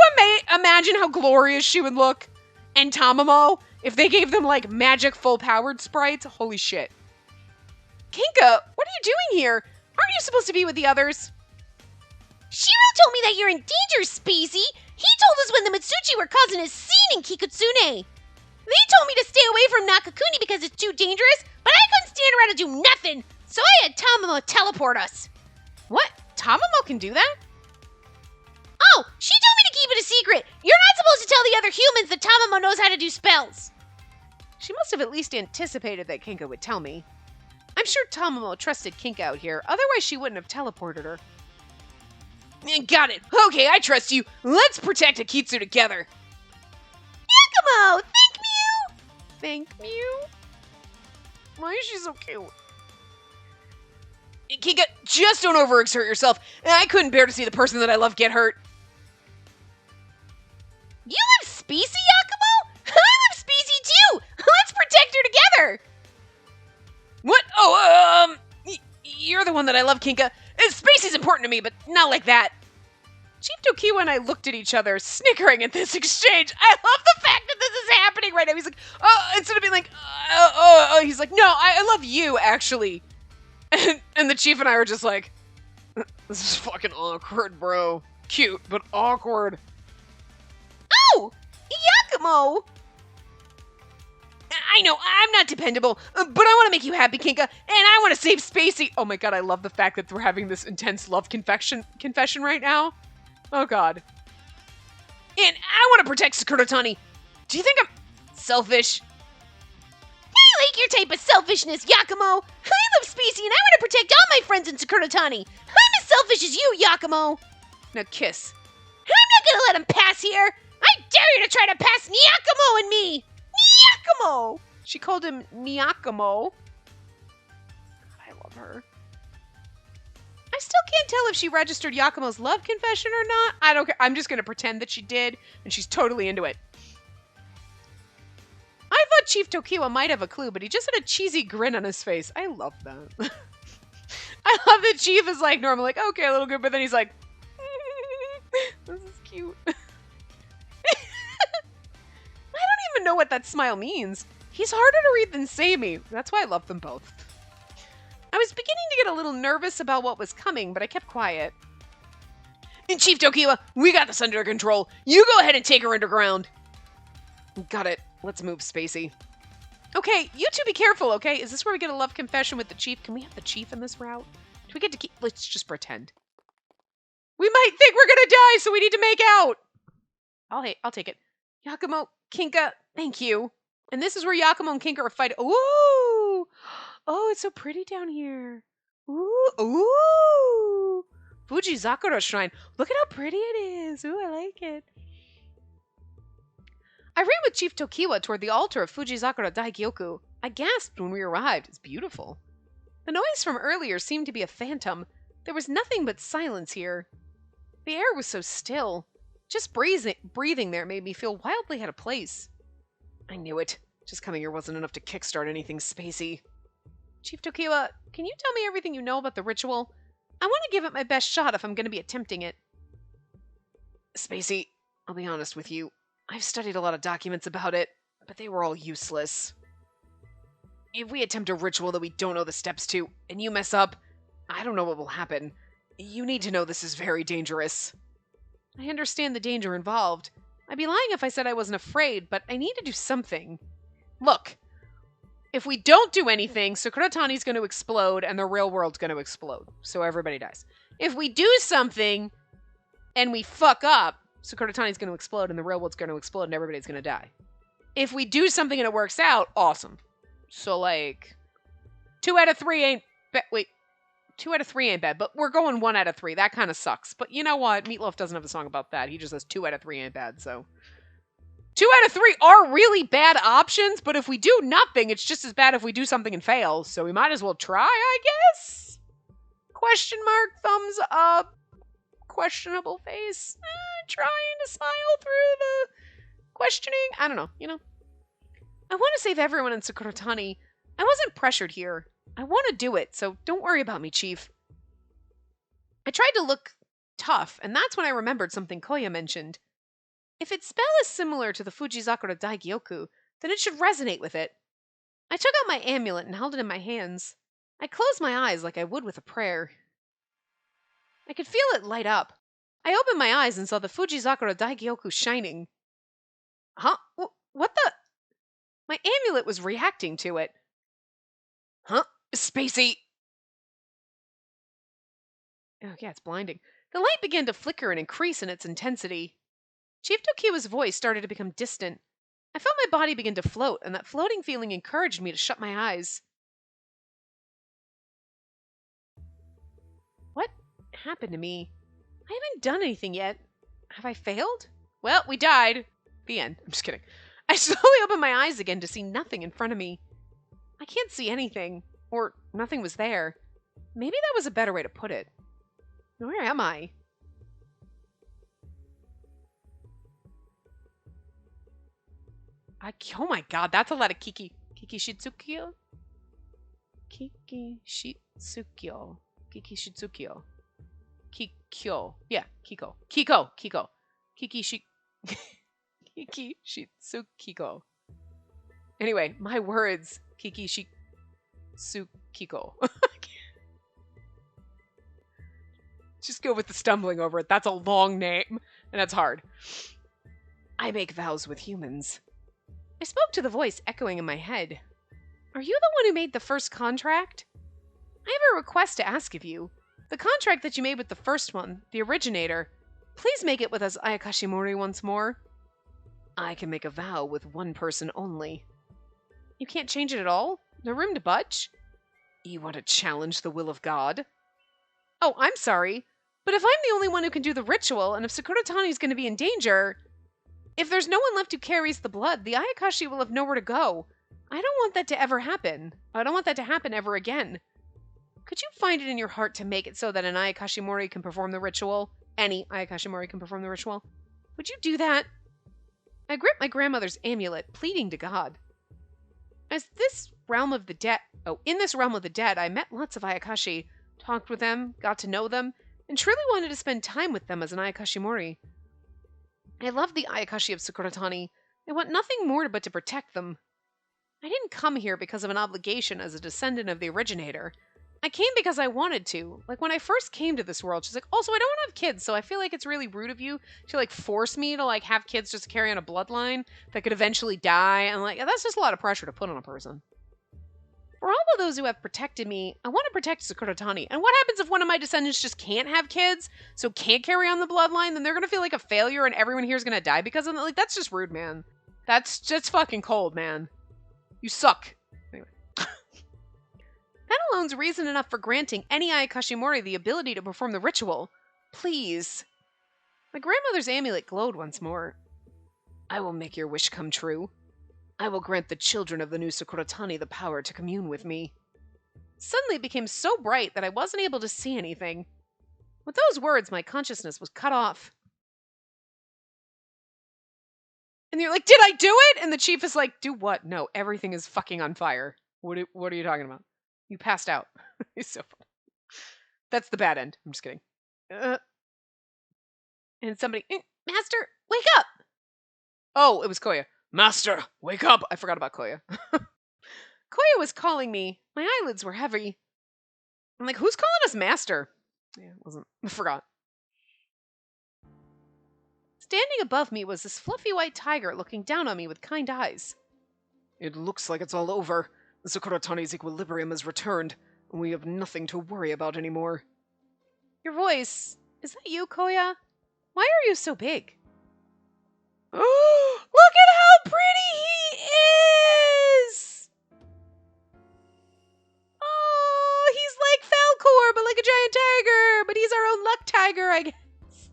imagine how glorious she would look? And Tamamo, if they gave them like magic full-powered sprites? Holy shit. Kinka, what are you doing here? Aren't you supposed to be with the others? Shiro told me that you're in danger, Spacey. He told us when the Mitsuchi were causing a scene in Kikutsune. They told me to stay away from Nakakuni because it's too dangerous, but I couldn't stand around and do nothing, so I had Tamamo teleport us. What? Tamamo can do that? Oh, she told me to keep it a secret. You're not supposed to tell the other humans that Tamamo knows how to do spells. She must have at least anticipated that Kinka would tell me. I'm sure Tamamo trusted Kinka out here, otherwise she wouldn't have teleported her. Got it. Okay, I trust you. Let's protect Akitsu together. Yakumo, thank you. Thank you. Why is she so cute? Kinka, just don't overexert yourself. I couldn't bear to see the person that I love get hurt. You love Spacey, Yakumo? I love Spacey too. Let's protect her together. What? Oh, you're the one that I love, Kinka. Spacey's important to me, but not like that. Chief Tokiwa and I looked at each other, snickering at this exchange. I love the fact that this is happening right now. He's like, oh, instead of being like, he's like, no, I love you, actually. And the chief and I were just like, this is fucking awkward, bro. Cute, but awkward. Oh, Yakumo. I know, I'm not dependable, but I want to make you happy, Kinka, and I want to save Spacey. Oh my god, I love the fact that we're having this intense love confession right now. Oh god. And I want to protect Sakuratani. Do you think I'm selfish? I like your type of selfishness, Yakumo. I love Spacey and I want to protect all my friends in Sakuratani. I'm as selfish as you, Yakumo. Now kiss. I'm not gonna let him pass here. I dare you to try to pass Yakumo and me. Yakumo! She called him Miyakamo. I love her. I still can't tell if she registered Yakumo's love confession or not. I don't care. I'm just going to pretend that she did, and she's totally into it. I thought Chief Tokiwa might have a clue, but he just had a cheesy grin on his face. I love that. I love that Chief is like normal, like, okay, a little good, but then he's like, this is cute. I don't even know what that smile means. He's harder to read than Seimi. That's why I love them both. I was beginning to get a little nervous about what was coming, but I kept quiet. And Chief Tokiwa, we got this under control. You go ahead and take her underground. Got it. Let's move, Spacey. Okay, you two be careful, okay? Is this where we get a love confession with the chief? Can we have the chief in this route? Do we get to keep... Let's just pretend. We might think we're gonna die, so we need to make out. I'll take it. Yakumo, Kinka, thank you. And this is where Yakumo and Kinka are fighting. Ooh! Oh, it's so pretty down here. Ooh! Ooh! Fujizakura Shrine. Look at how pretty it is. Ooh, I like it. I ran with Chief Tokiwa toward the altar of Fujizakura Daigyoku. I gasped when we arrived. It's beautiful. The noise from earlier seemed to be a phantom. There was nothing but silence here. The air was so still. Just breathing there made me feel wildly out of place. I knew it. Just coming here wasn't enough to kickstart anything Spacey. Chief Tokiwa, can you tell me everything you know about the ritual? I want to give it my best shot if I'm going to be attempting it. Spacey, I'll be honest with you. I've studied a lot of documents about it, but they were all useless. If we attempt a ritual that we don't know the steps to, and you mess up, I don't know what will happen. You need to know this is very dangerous. I understand the danger involved. I'd be lying if I said I wasn't afraid, but I need to do something. Look, if we don't do anything, Sakuratani's going to explode and the real world's going to explode. So everybody dies. If we do something and we fuck up, Sakuratani's going to explode and the real world's going to explode and everybody's going to die. If we do something and it works out, awesome. So, like, 2 out of 3 ain't bad. Wait, 2 out of 3 ain't bad, but we're going 1 out of 3. That kind of sucks. But you know what? Meatloaf doesn't have a song about that. He just says 2 out of 3 ain't bad, so. 2 out of 3 are really bad options, but if we do nothing, it's just as bad if we do something and fail. So we might as well try, I guess? Question mark, thumbs up, questionable face. Trying to smile through the questioning. I don't know, you know. I want to save everyone in Sakuratani. I wasn't pressured here. I want to do it, so don't worry about me, Chief. I tried to look tough, and that's when I remembered something Koya mentioned. If its spell is similar to the Fujizakura Daigyoku, then it should resonate with it. I took out my amulet and held it in my hands. I closed my eyes like I would with a prayer. I could feel it light up. I opened my eyes and saw the Fujizakura Daigyoku shining. Huh? What the? My amulet was reacting to it. Huh? Spacey! Oh, yeah, it's blinding. The light began to flicker and increase in its intensity. Chief Tokiwa's voice started to become distant. I felt my body begin to float, and that floating feeling encouraged me to shut my eyes. What happened to me? I haven't done anything yet. Have I failed? Well, we died. The end. I'm just kidding. I slowly opened my eyes again to see nothing in front of me. I can't see anything, or nothing was there. Maybe that was a better way to put it. Where am I? Oh my god, that's a lot of Kiki Shitsukyo? Kiki Shitsukyo. Kiki Shitsukyo. Kikyo. Yeah, Kiko. Kiko. Kiki Shitsukiko. Anyway, my words. Kiki Shitsukiko. Just go with the stumbling over it. That's a long name, and that's hard. I make vows with humans. I spoke to the voice echoing in my head. Are you the one who made the first contract? I have a request to ask of you. The contract that you made with the first one, the originator, please make it with us Ayakashimori once more. I can make a vow with one person only. You can't change it at all? No room to budge? You want to challenge the will of God? Oh, I'm sorry, but if I'm the only one who can do the ritual, and if Sakuratani is going to be in danger, if there's no one left who carries the blood, the Ayakashi will have nowhere to go. I don't want that to ever happen. I don't want that to happen ever again. Could you find it in your heart to make it so that an Ayakashimori can perform the ritual? Any Ayakashimori can perform the ritual? Would you do that? I gripped my grandmother's amulet, pleading to God. In this realm of the dead, I met lots of Ayakashi, talked with them, got to know them, and truly wanted to spend time with them as an Ayakashimori. I love the Ayakashi of Sakuratani. I want nothing more but to protect them. I didn't come here because of an obligation as a descendant of the originator. I came because I wanted to. Like, when I first came to this world, she's like, also, I don't want to have kids, so I feel like it's really rude of you to, like, force me to, like, have kids just to carry on a bloodline that could eventually die, and, like, that's just a lot of pressure to put on a person. For all of those who have protected me, I want to protect Sakuratani. And what happens if one of my descendants just can't have kids, so can't carry on the bloodline? Then they're going to feel like a failure and everyone here is going to die because of it. Like, that's just rude, man. That's just fucking cold, man. You suck. Anyway. That alone's reason enough for granting any Ayakashimori the ability to perform the ritual. Please. My grandmother's amulet glowed once more. I will make your wish come true. I will grant the children of the new Sakuratani the power to commune with me. Suddenly it became so bright that I wasn't able to see anything. With those words, my consciousness was cut off. And you're like, did I do it? And the chief is like, do what? No, everything is fucking on fire. What are you talking about? You passed out. He's so funny. That's the bad end. I'm just kidding. And somebody, Master, wake up! Oh, it was Koya. Master, wake up! I forgot about Koya. Koya was calling me. My eyelids were heavy. I'm like, who's calling us master? Yeah, it wasn't. I forgot. Standing above me was this fluffy white tiger looking down on me with kind eyes. It looks like it's all over. Sakuratani's equilibrium has returned. We have nothing to worry about anymore. Your voice. Is that you, Koya? Why are you so big? Look at how pretty he is! Oh, he's like Falcor, but like a giant tiger. But he's our own luck tiger, I guess.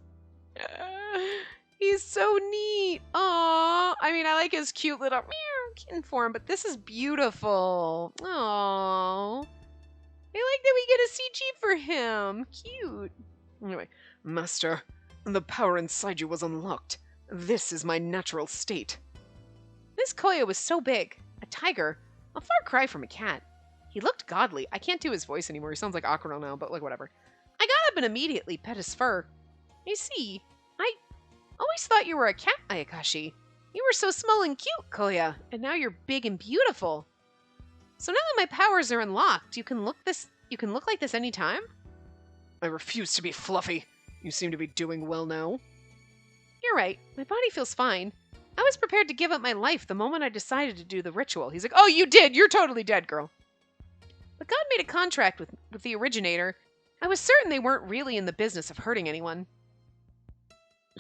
He's so neat. Aw. I mean, I like his cute little kitten form, but this is beautiful. Aw. I like that we get a CG for him. Cute. Anyway, Master, the power inside you was unlocked. This is my natural state. This Koya was so big. A tiger. A far cry from a cat. He looked godly. I can't do his voice anymore. He sounds like Akuro now, but like whatever. I got up and immediately pet his fur. You see, I always thought you were a cat, Ayakashi. You were so small and cute, Koya, and now you're big and beautiful. So now that my powers are unlocked, you can look like this anytime? I refuse to be fluffy. You seem to be doing well now. You're right. My body feels fine. I was prepared to give up my life the moment I decided to do the ritual. He's like, oh, you did. You're totally dead, girl. But God made a contract with the originator. I was certain they weren't really in the business of hurting anyone.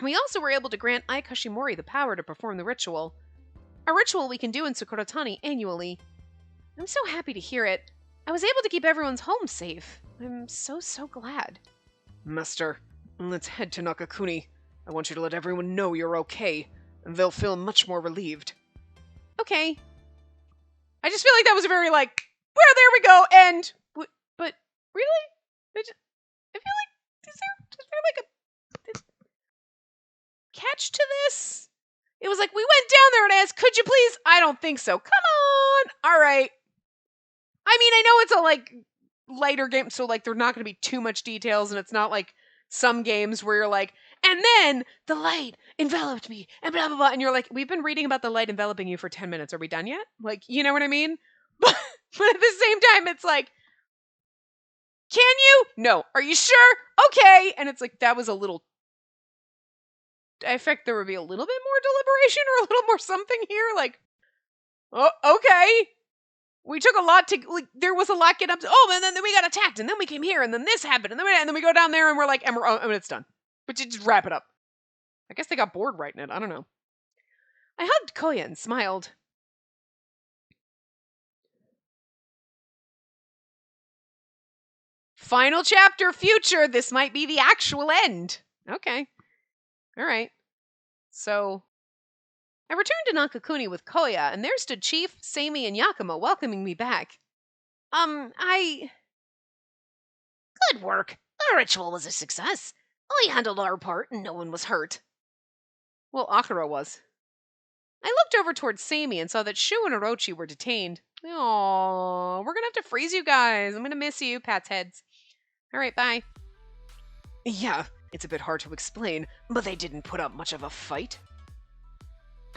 We also were able to grant Ayakashimori the power to perform the ritual. A ritual we can do in Sakuratani annually. I'm so happy to hear it. I was able to keep everyone's home safe. I'm so glad. Master, let's head to Nakakuni. I want you to let everyone know you're okay, and they'll feel much more relieved. Okay. I just feel like that was a very, well, there we go, and... But, really? I feel like, is there a catch to this? It was like, we went down there and asked, could you please? I don't think so. Come on! Alright. I mean, I know it's a, lighter game, so, there are not going to be too much details, and it's not like some games where you're like, and then the light enveloped me, and blah, blah, blah, and you're like, we've been reading about the light enveloping you for 10 minutes. Are we done yet? You know what I mean? But at the same time, it's like, can you? No. Are you sure? Okay. And it's like, that was a little... I expect there would be a little bit more deliberation or a little more something here. Oh, okay. We took a lot to... there was a lot get up to... Oh, and then we got attacked, and then we came here, and then this happened, and then we go down there, and we're like... and it's done. But you just wrap it up. I guess they got bored writing it. I don't know. I hugged Koya and smiled. Final chapter, future. This might be the actual end. Okay. All right. So, I returned to Nakakuni with Koya, and there stood Chief, Seimi, and Yakumo welcoming me back. Good work. The ritual was a success. We handled our part, and no one was hurt. Well, Akuro was. I looked over towards Seimi and saw that Shu and Orochi were detained. Aww, we're gonna have to freeze you guys. I'm gonna miss you, pats heads. Alright, bye. Yeah, it's a bit hard to explain, but they didn't put up much of a fight.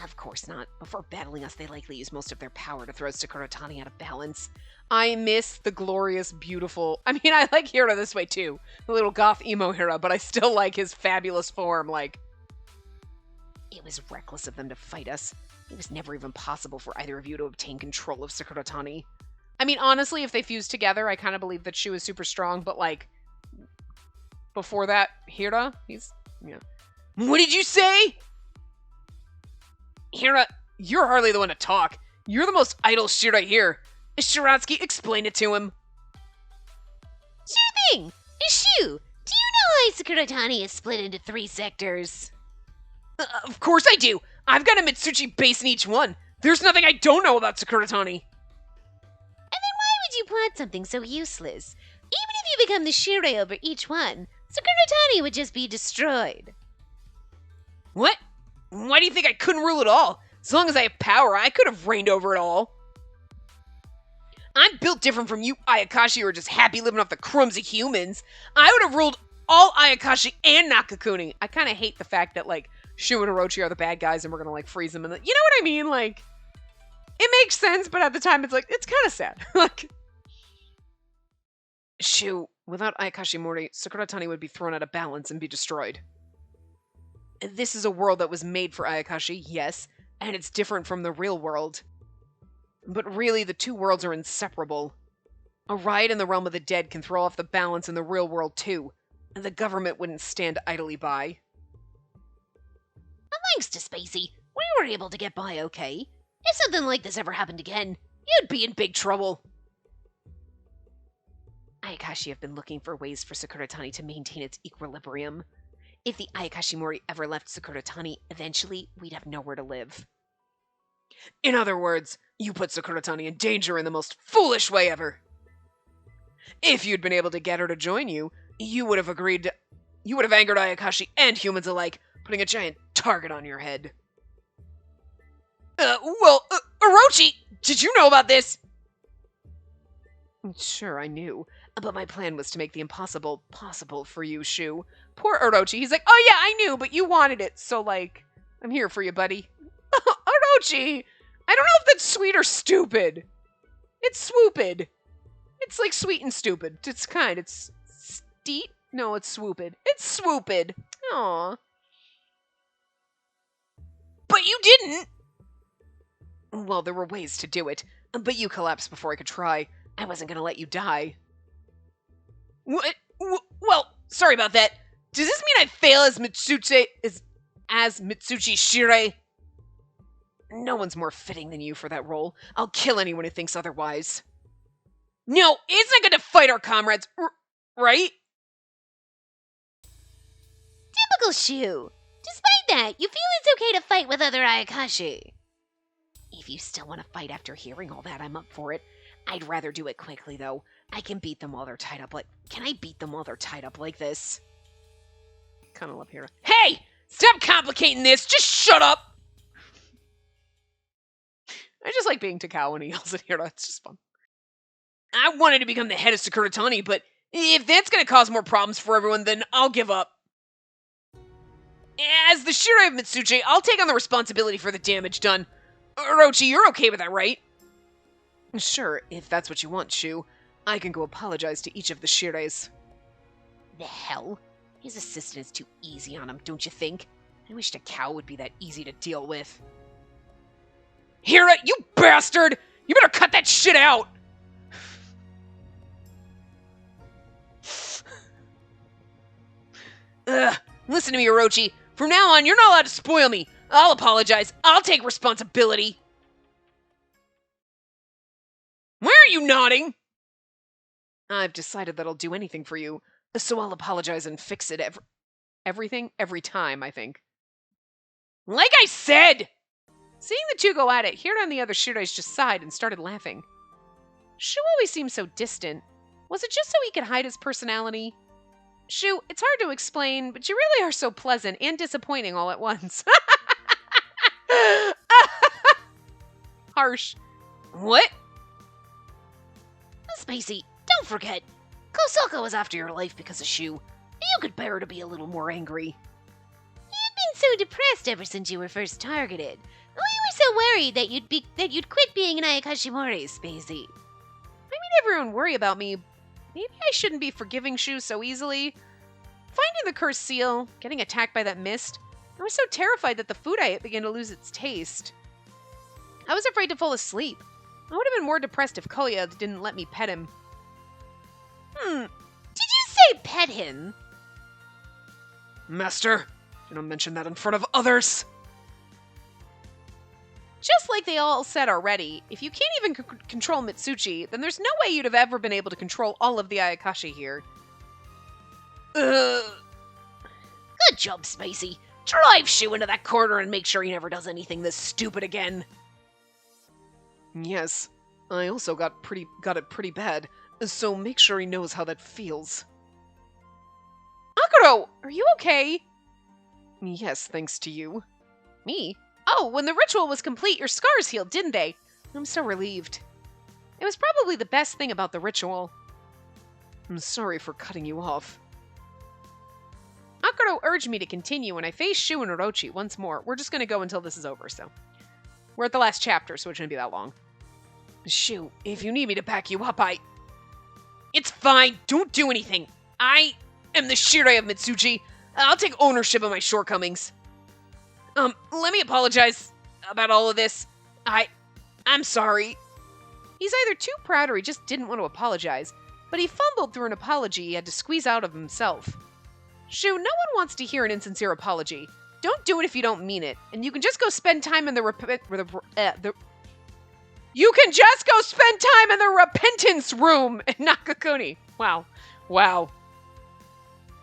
Of course not. Before battling us, they likely used most of their power to throw Sakuratani out of balance. I miss the glorious, beautiful... I mean, I like Hira this way, too. The little goth emo Hira, but I still like his fabulous form, It was reckless of them to fight us. It was never even possible for either of you to obtain control of Sakuratani. I mean, honestly, if they fused together, I kind of believe that Shu is super strong, but, before that, Hira, he's... yeah. What did you say? Hira, you're hardly the one to talk. You're the most idle shit right here. Shiratsky, explain it to him. Sure thing. Shu, do you know why Sakuratani is split into 3 sectors? Of course I do. I've got a Mitsuchi base in each one. There's nothing I don't know about Sakuratani. And then why would you plot something so useless? Even if you become the Shirei over each one, Sakuratani would just be destroyed. What? Why do you think I couldn't rule it all? As long as I have power, I could have reigned over it all. I'm built different from you Ayakashi who are just happy living off the crumbs of humans. I would have ruled all Ayakashi and Nakakuni. I kind of hate the fact that, Shu and Orochi are the bad guys and we're gonna, like, freeze them. And you know what I mean? Like, it makes sense, but at the time it's like, it's kind of sad. Like, Shu, without Ayakashimori, Sakuratani would be thrown out of balance and be destroyed. This is a world that was made for Ayakashi, yes, and it's different from the real world. But really, the two worlds are inseparable. A riot in the realm of the dead can throw off the balance in the real world too, and the government wouldn't stand idly by. Thanks to Spacey, we were able to get by okay. If something like this ever happened again, you'd be in big trouble. Ayakashi have been looking for ways for Sakuratani to maintain its equilibrium. If the Ayakashimori ever left Sakuratani, eventually we'd have nowhere to live. In other words, you put Sakuratani in danger in the most foolish way ever. If you'd been able to get her to join you, you would have angered Ayakashi and humans alike, putting a giant target on your head. Orochi, did you know about this? Sure, I knew, but my plan was to make the impossible possible for you, Shu. Poor Orochi, he's like, oh yeah, I knew, but you wanted it, so like, I'm here for you, buddy. Orochi! I don't know if that's sweet or stupid. It's swoopid. It's like sweet and stupid. It's steep? No, it's swoopid. It's swoopid. Aww. But you didn't! Well, there were ways to do it, but you collapsed before I could try. I wasn't gonna let you die. What? Well, sorry about that. Does this mean I fail as Mitsuchi Shirei? No one's more fitting than you for that role. I'll kill anyone who thinks otherwise. No, it's not good to fight our comrades, right? Typical Shu. Despite that, you feel it's okay to fight with other Ayakashi. If you still want to fight after hearing all that, I'm up for it. I'd rather do it quickly, though. I can beat them while they're tied up like... Can I beat them while they're tied up like this? Kind of love Hira. Hey! Stop complicating this! Just shut up! I just like being Takao when he yells at Hira. It's just fun. I wanted to become the head of Sakuratani, but if that's going to cause more problems for everyone, then I'll give up. As the Shirei of Mitsuchi, I'll take on the responsibility for the damage done. Orochi, you're okay with that, right? Sure, if that's what you want, Shu. I can go apologize to each of the Shireis. The hell? His assistant is too easy on him, don't you think? I wish Takao would be that easy to deal with. Hira, you bastard! You better cut that shit out! Listen to me, Orochi. From now on, you're not allowed to spoil me. I'll apologize. I'll take responsibility. Why are you nodding? I've decided that I'll do anything for you, so I'll apologize and fix it everything every time, I think. Like I said! Seeing the two go at it, Hira and the other Shireis just sighed and started laughing. Shu always seemed so distant. Was it just so he could hide his personality? Shu, it's hard to explain, but you really are so pleasant and disappointing all at once. Harsh. What? Spacey, don't forget, Kosoko was after your life because of Shu. You could bear to be a little more angry. You've been so depressed ever since you were first targeted. We were so worried that you'd quit being an Ayakashimori, Spacey. I made everyone worry about me. Maybe I shouldn't be forgiving Shu so easily. Finding the cursed seal, getting attacked by that mist, I was so terrified that the food I ate began to lose its taste. I was afraid to fall asleep. I would have been more depressed if Koya didn't let me pet him. Did you say pet him? Master, do not mention that in front of others. Just like they all said already, if you can't even control Mitsuchi, then there's no way you'd have ever been able to control all of the Ayakashi here. Good job, Spacey. Drive Shu into that corner and make sure he never does anything this stupid again. Yes, I also got it pretty bad, so make sure he knows how that feels. Akuro, are you okay? Yes, thanks to you. Me? Oh, when the ritual was complete, your scars healed, didn't they? I'm so relieved. It was probably the best thing about the ritual. I'm sorry for cutting you off. Akuro urged me to continue and I faced Shu and Orochi once more. We're just going to go until this is over, so. We're at the last chapter, so it shouldn't be that long. Shu, if you need me to back you up, It's fine. Don't do anything. I am the Shirai of Mitsuchi. I'll take ownership of my shortcomings. Let me apologize about all of this. I'm sorry. He's either too proud or he just didn't want to apologize, but he fumbled through an apology he had to squeeze out of himself. Shu, no one wants to hear an insincere apology. Don't do it if you don't mean it, and you can just go spend time in the repentance room in Nakakuni. Wow.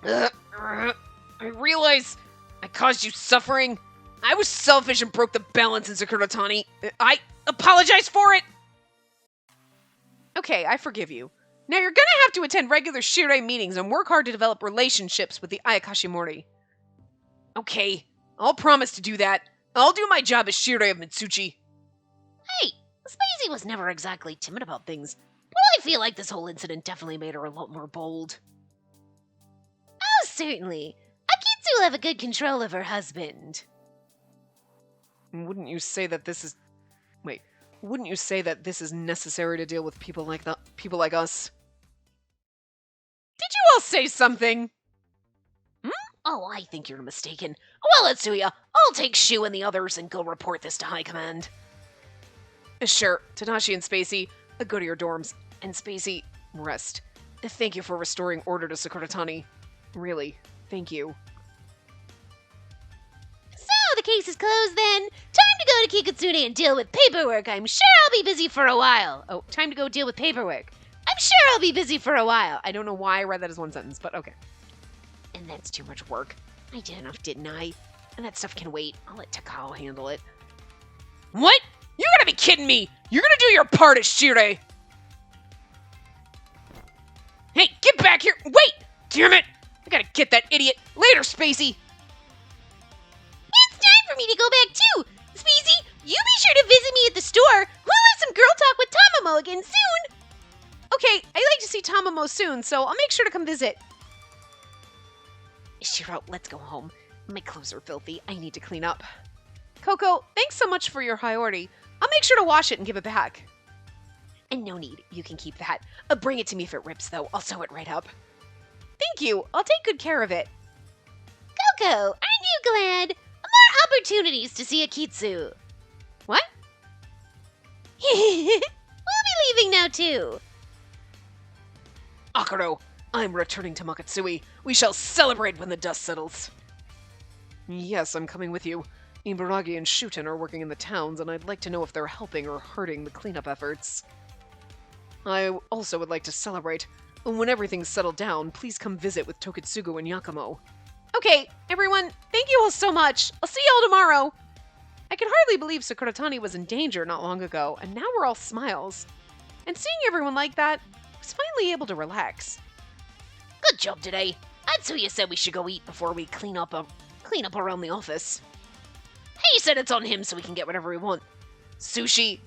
I realize I caused you suffering. I was selfish and broke the balance in Sakuratani. I apologize for it. Okay, I forgive you. Now you're gonna have to attend regular Shirai meetings and work hard to develop relationships with the Ayakashimori. Okay, I'll promise to do that. I'll do my job as Shirai of Mitsuchi. Hey, Spacey was never exactly timid about things, but I feel like this whole incident definitely made her a lot more bold. Oh, certainly. Akitsu will have a good control of her husband. Wouldn't you say that this is necessary to deal with people like us? Did you all say something? Oh, I think you're mistaken. Well, Atsuya, I'll take Shu and the others and go report this to High Command. Sure, Tadashi and Spacey, go to your dorms. And Spacey, rest. Thank you for restoring order to Sakuratani. Really, thank you. So, the case is closed then. Time to go to Kikutsune and deal with paperwork. I'm sure I'll be busy for a while. Oh, time to go deal with paperwork. I'm sure I'll be busy for a while. I don't know why I read that as one sentence, but okay. And that's too much work. I did enough, didn't I? And that stuff can wait. I'll let Takao handle it. What? You gotta be kidding me! You're gonna do your part as Shirai! Hey, get back here! Wait! Damn it! I gotta get that idiot! Later, Spacey! It's time for me to go back too! Spacey, you be sure to visit me at the store! We'll have some girl talk with Tamamo again soon! Okay, I'd like to see Tamamo soon, so I'll make sure to come visit. Shiro, let's go home. My clothes are filthy. I need to clean up. Coco, thanks so much for your priority. I'll make sure to wash it and give it back. And no need. You can keep that. Bring it to me if it rips, though. I'll sew it right up. Thank you. I'll take good care of it. Coco, aren't you glad? More opportunities to see Akitsu. What? We'll be leaving now, too. Akuro, I'm returning to Makatsui. We shall celebrate when the dust settles. Yes, I'm coming with you. Ibaragi and Shuten are working in the towns, and I'd like to know if they're helping or hurting the cleanup efforts. I also would like to celebrate. When everything's settled down, please come visit with Tokitsugu and Yakumo. Okay, everyone, thank you all so much. I'll see you all tomorrow. I can hardly believe Sakuratani was in danger not long ago, and now we're all smiles. And seeing everyone like that, I was finally able to relax. Good job today. Atsuya said we should go eat before we clean up around the office. He said it's on him so we can get whatever we want. Sushi.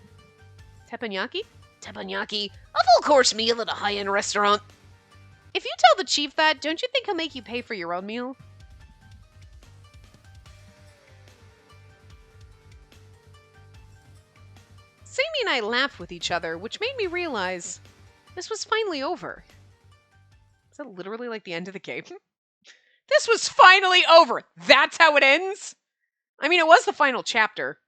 Teppanyaki? Teppanyaki. A full course meal at a high-end restaurant. If you tell the chief that, don't you think he'll make you pay for your own meal? Sammy and I laughed with each other, which made me realize this was finally over. Is that literally like the end of the game? This was finally over! That's how it ends? I mean, it was the final chapter.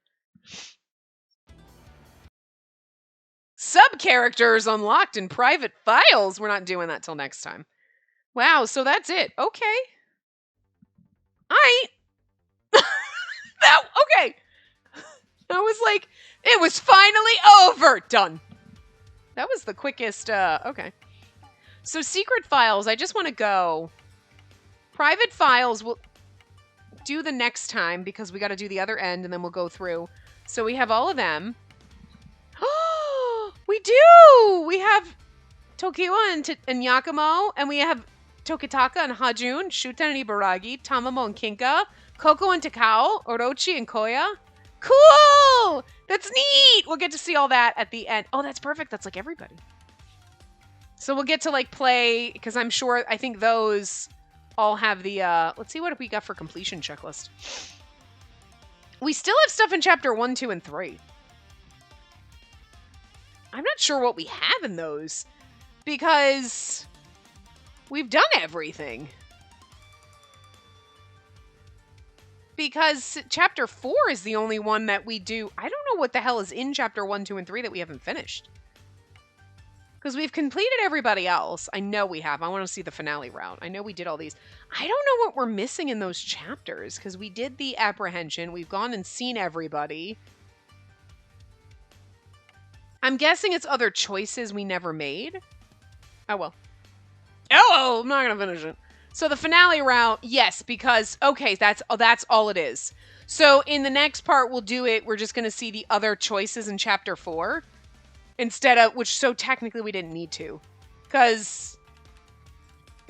Sub-characters unlocked in private files. We're not doing that till next time. Wow, so that's it. Okay. Okay. I was like, it was finally over. Done. That was the quickest, okay. So secret files, I just want to go. Private files will do the next time because we got to do the other end and then we'll go through. So we have all of them. Oh, we do! We have Tokiwa and Yakumo, and we have Tokitaka and Hajun, Shuten and Ibaragi, Tamamo and Kinka, Koko and Takao, Orochi and Koya. Cool! That's neat! We'll get to see all that at the end. Oh, that's perfect. That's like everybody. So we'll get to like play, because I think those all have the, let's see what we got for completion checklist. We still have stuff in chapter 1, 2, and 3. I'm not sure what we have in those because we've done everything. Because chapter 4 is the only one that we do. I don't know what the hell is in chapter 1, 2, and 3 that we haven't finished. Because we've completed everybody else. I know we have. I want to see the finale route. I know we did all these. I don't know what we're missing in those chapters. Because we did the apprehension. We've gone and seen everybody. I'm guessing it's other choices we never made. Oh, well. Oh, well, I'm not going to finish it. So the finale route, yes, because, okay, that's all it is. So in the next part, we'll do it. We're just going to see the other choices in chapter 4. Instead of, which so technically we didn't need to. Because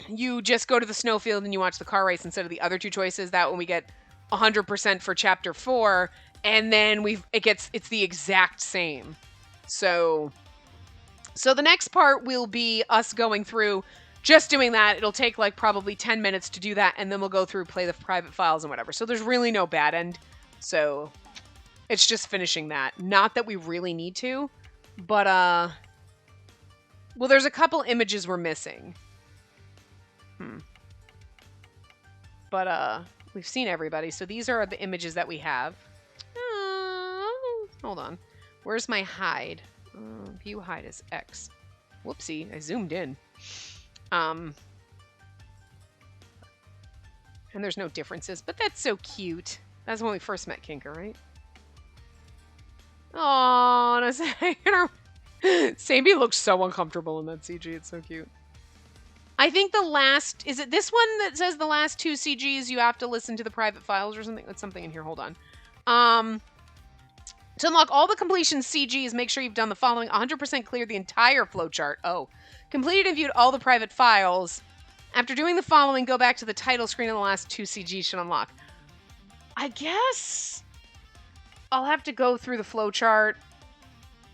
you just go to the snowfield and you watch the car race instead of the other two choices. That when we get 100% for chapter 4. And then it's the exact same. So the next part will be us going through just doing that. It'll take like probably 10 minutes to do that. And then we'll go through, play the private files and whatever. So there's really no bad end. So it's just finishing that. Not that we really need to. But, well, there's a couple images we're missing. But, we've seen everybody. So these are the images that we have. Hold on. Where's my hide? View hide is X. Whoopsie, I zoomed in. And there's no differences, but that's so cute. That's when we first met Kinker, right? Oh, and a second. Sammy looks so uncomfortable in that CG. It's so cute. I think the last... Is it this one that says the last 2 CGs you have to listen to the private files or something? That's something in here. Hold on. To unlock all the completion CGs, make sure you've done the following. 100% cleared the entire flowchart. Oh. Completed and viewed all the private files. After doing the following, go back to the title screen and the last 2 CGs should unlock. I guess... I'll have to go through the flowchart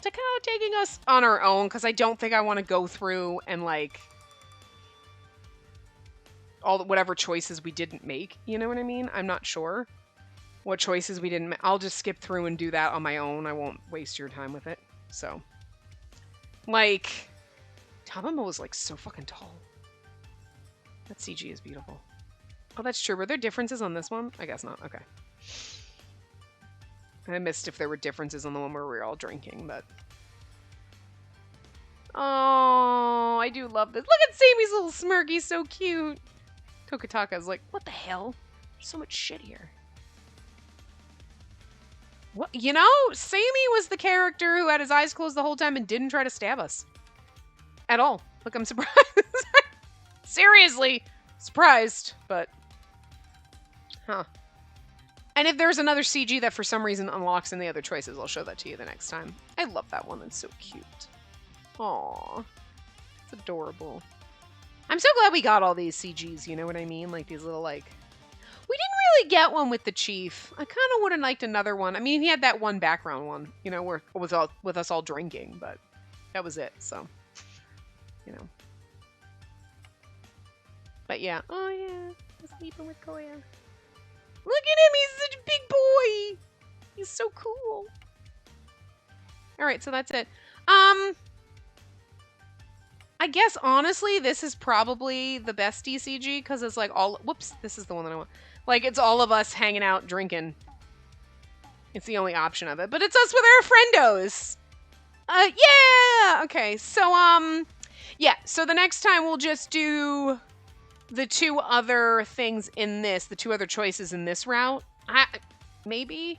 to kind of taking us on our own, because I don't think I want to go through and, like, all whatever choices we didn't make. You know what I mean? I'm not sure what choices we didn't make. I'll just skip through and do that on my own. I won't waste your time with it. So, like, Tamamo was, like, so fucking tall. That CG is beautiful. Oh, that's true. Were there differences on this one? I guess not. Okay. I missed if there were differences on the one where we were all drinking, but... Oh, I do love this. Look at Sammy's little smirk. He's so cute. Kokotaka's like, what the hell? There's so much shit here. What? You know, Sammy was the character who had his eyes closed the whole time and didn't try to stab us. At all. Look, I'm surprised. Seriously. Surprised, but... Huh. And if there's another CG that for some reason unlocks in the other choices, I'll show that to you the next time. I love that one. That's so cute. Aww. It's adorable. I'm so glad we got all these CGs, you know what I mean? Like these little, like... We didn't really get one with the Chief. I kind of would have liked another one. I mean, he had that one background one, you know, where it was all with us all drinking, but that was it, so... You know. But yeah. Oh yeah. I'm sleeping with Koya. Look at him, he's such a big boy. He's so cool. Alright, so that's it. I guess, honestly, this is probably the best DCG, because it's like all... Whoops, this is the one that I want. Like, it's all of us hanging out, drinking. It's the only option of it. But it's us with our friendos. Yeah! Okay, so, yeah, so the next time we'll just do... the 2 other things in this, the 2 other choices in this route. Maybe?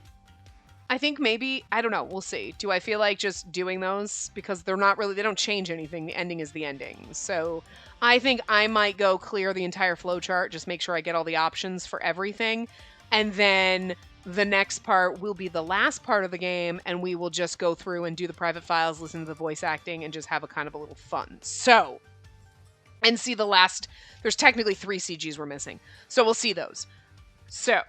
I think maybe, I don't know, we'll see. Do I feel like just doing those? Because they're not really, they don't change anything. The ending is the ending. So I think I might go clear the entire flowchart, just make sure I get all the options for everything. And then the next part will be the last part of the game, and we will just go through and do the private files, listen to the voice acting, and just have a kind of a little fun. So... And see the last... There's technically 3 CGs we're missing. So we'll see those. So,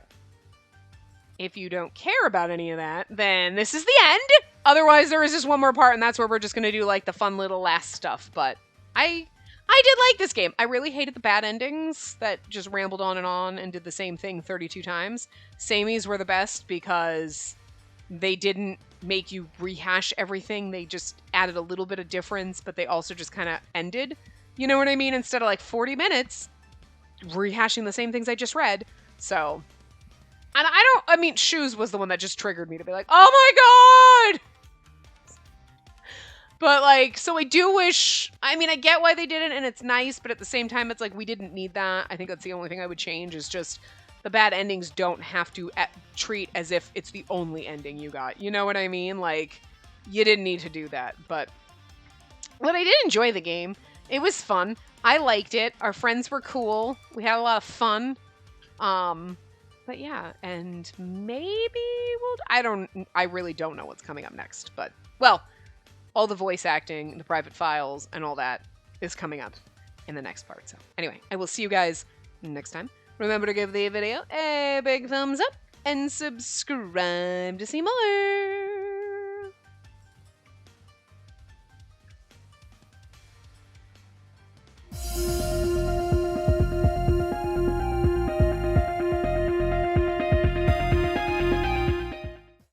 if you don't care about any of that, then this is the end. Otherwise, there is just one more part, and that's where we're just going to do, like, the fun little last stuff. But I I did like this game. I really hated the bad endings that just rambled on and did the same thing 32 times. Samies were the best because they didn't make you rehash everything. They just added a little bit of difference, but they also just kind of ended. You know what I mean? Instead of like 40 minutes rehashing the same things I just read. So, and I mean, Shoes was the one that just triggered me to be like, oh my god! But like, so I do wish, I mean, I get why they did it and it's nice, but at the same time, it's like, we didn't need that. I think that's the only thing I would change is just the bad endings don't have to treat as if it's the only ending you got. You know what I mean? Like, you didn't need to do that. But I did enjoy the game. It was fun. I liked it. Our friends were cool. We had a lot of fun. But yeah, and maybe I really don't know what's coming up next. But, well, all the voice acting, the private files, and all that is coming up in the next part. So anyway, I will see you guys next time. Remember to give the video a big thumbs up and subscribe to see more.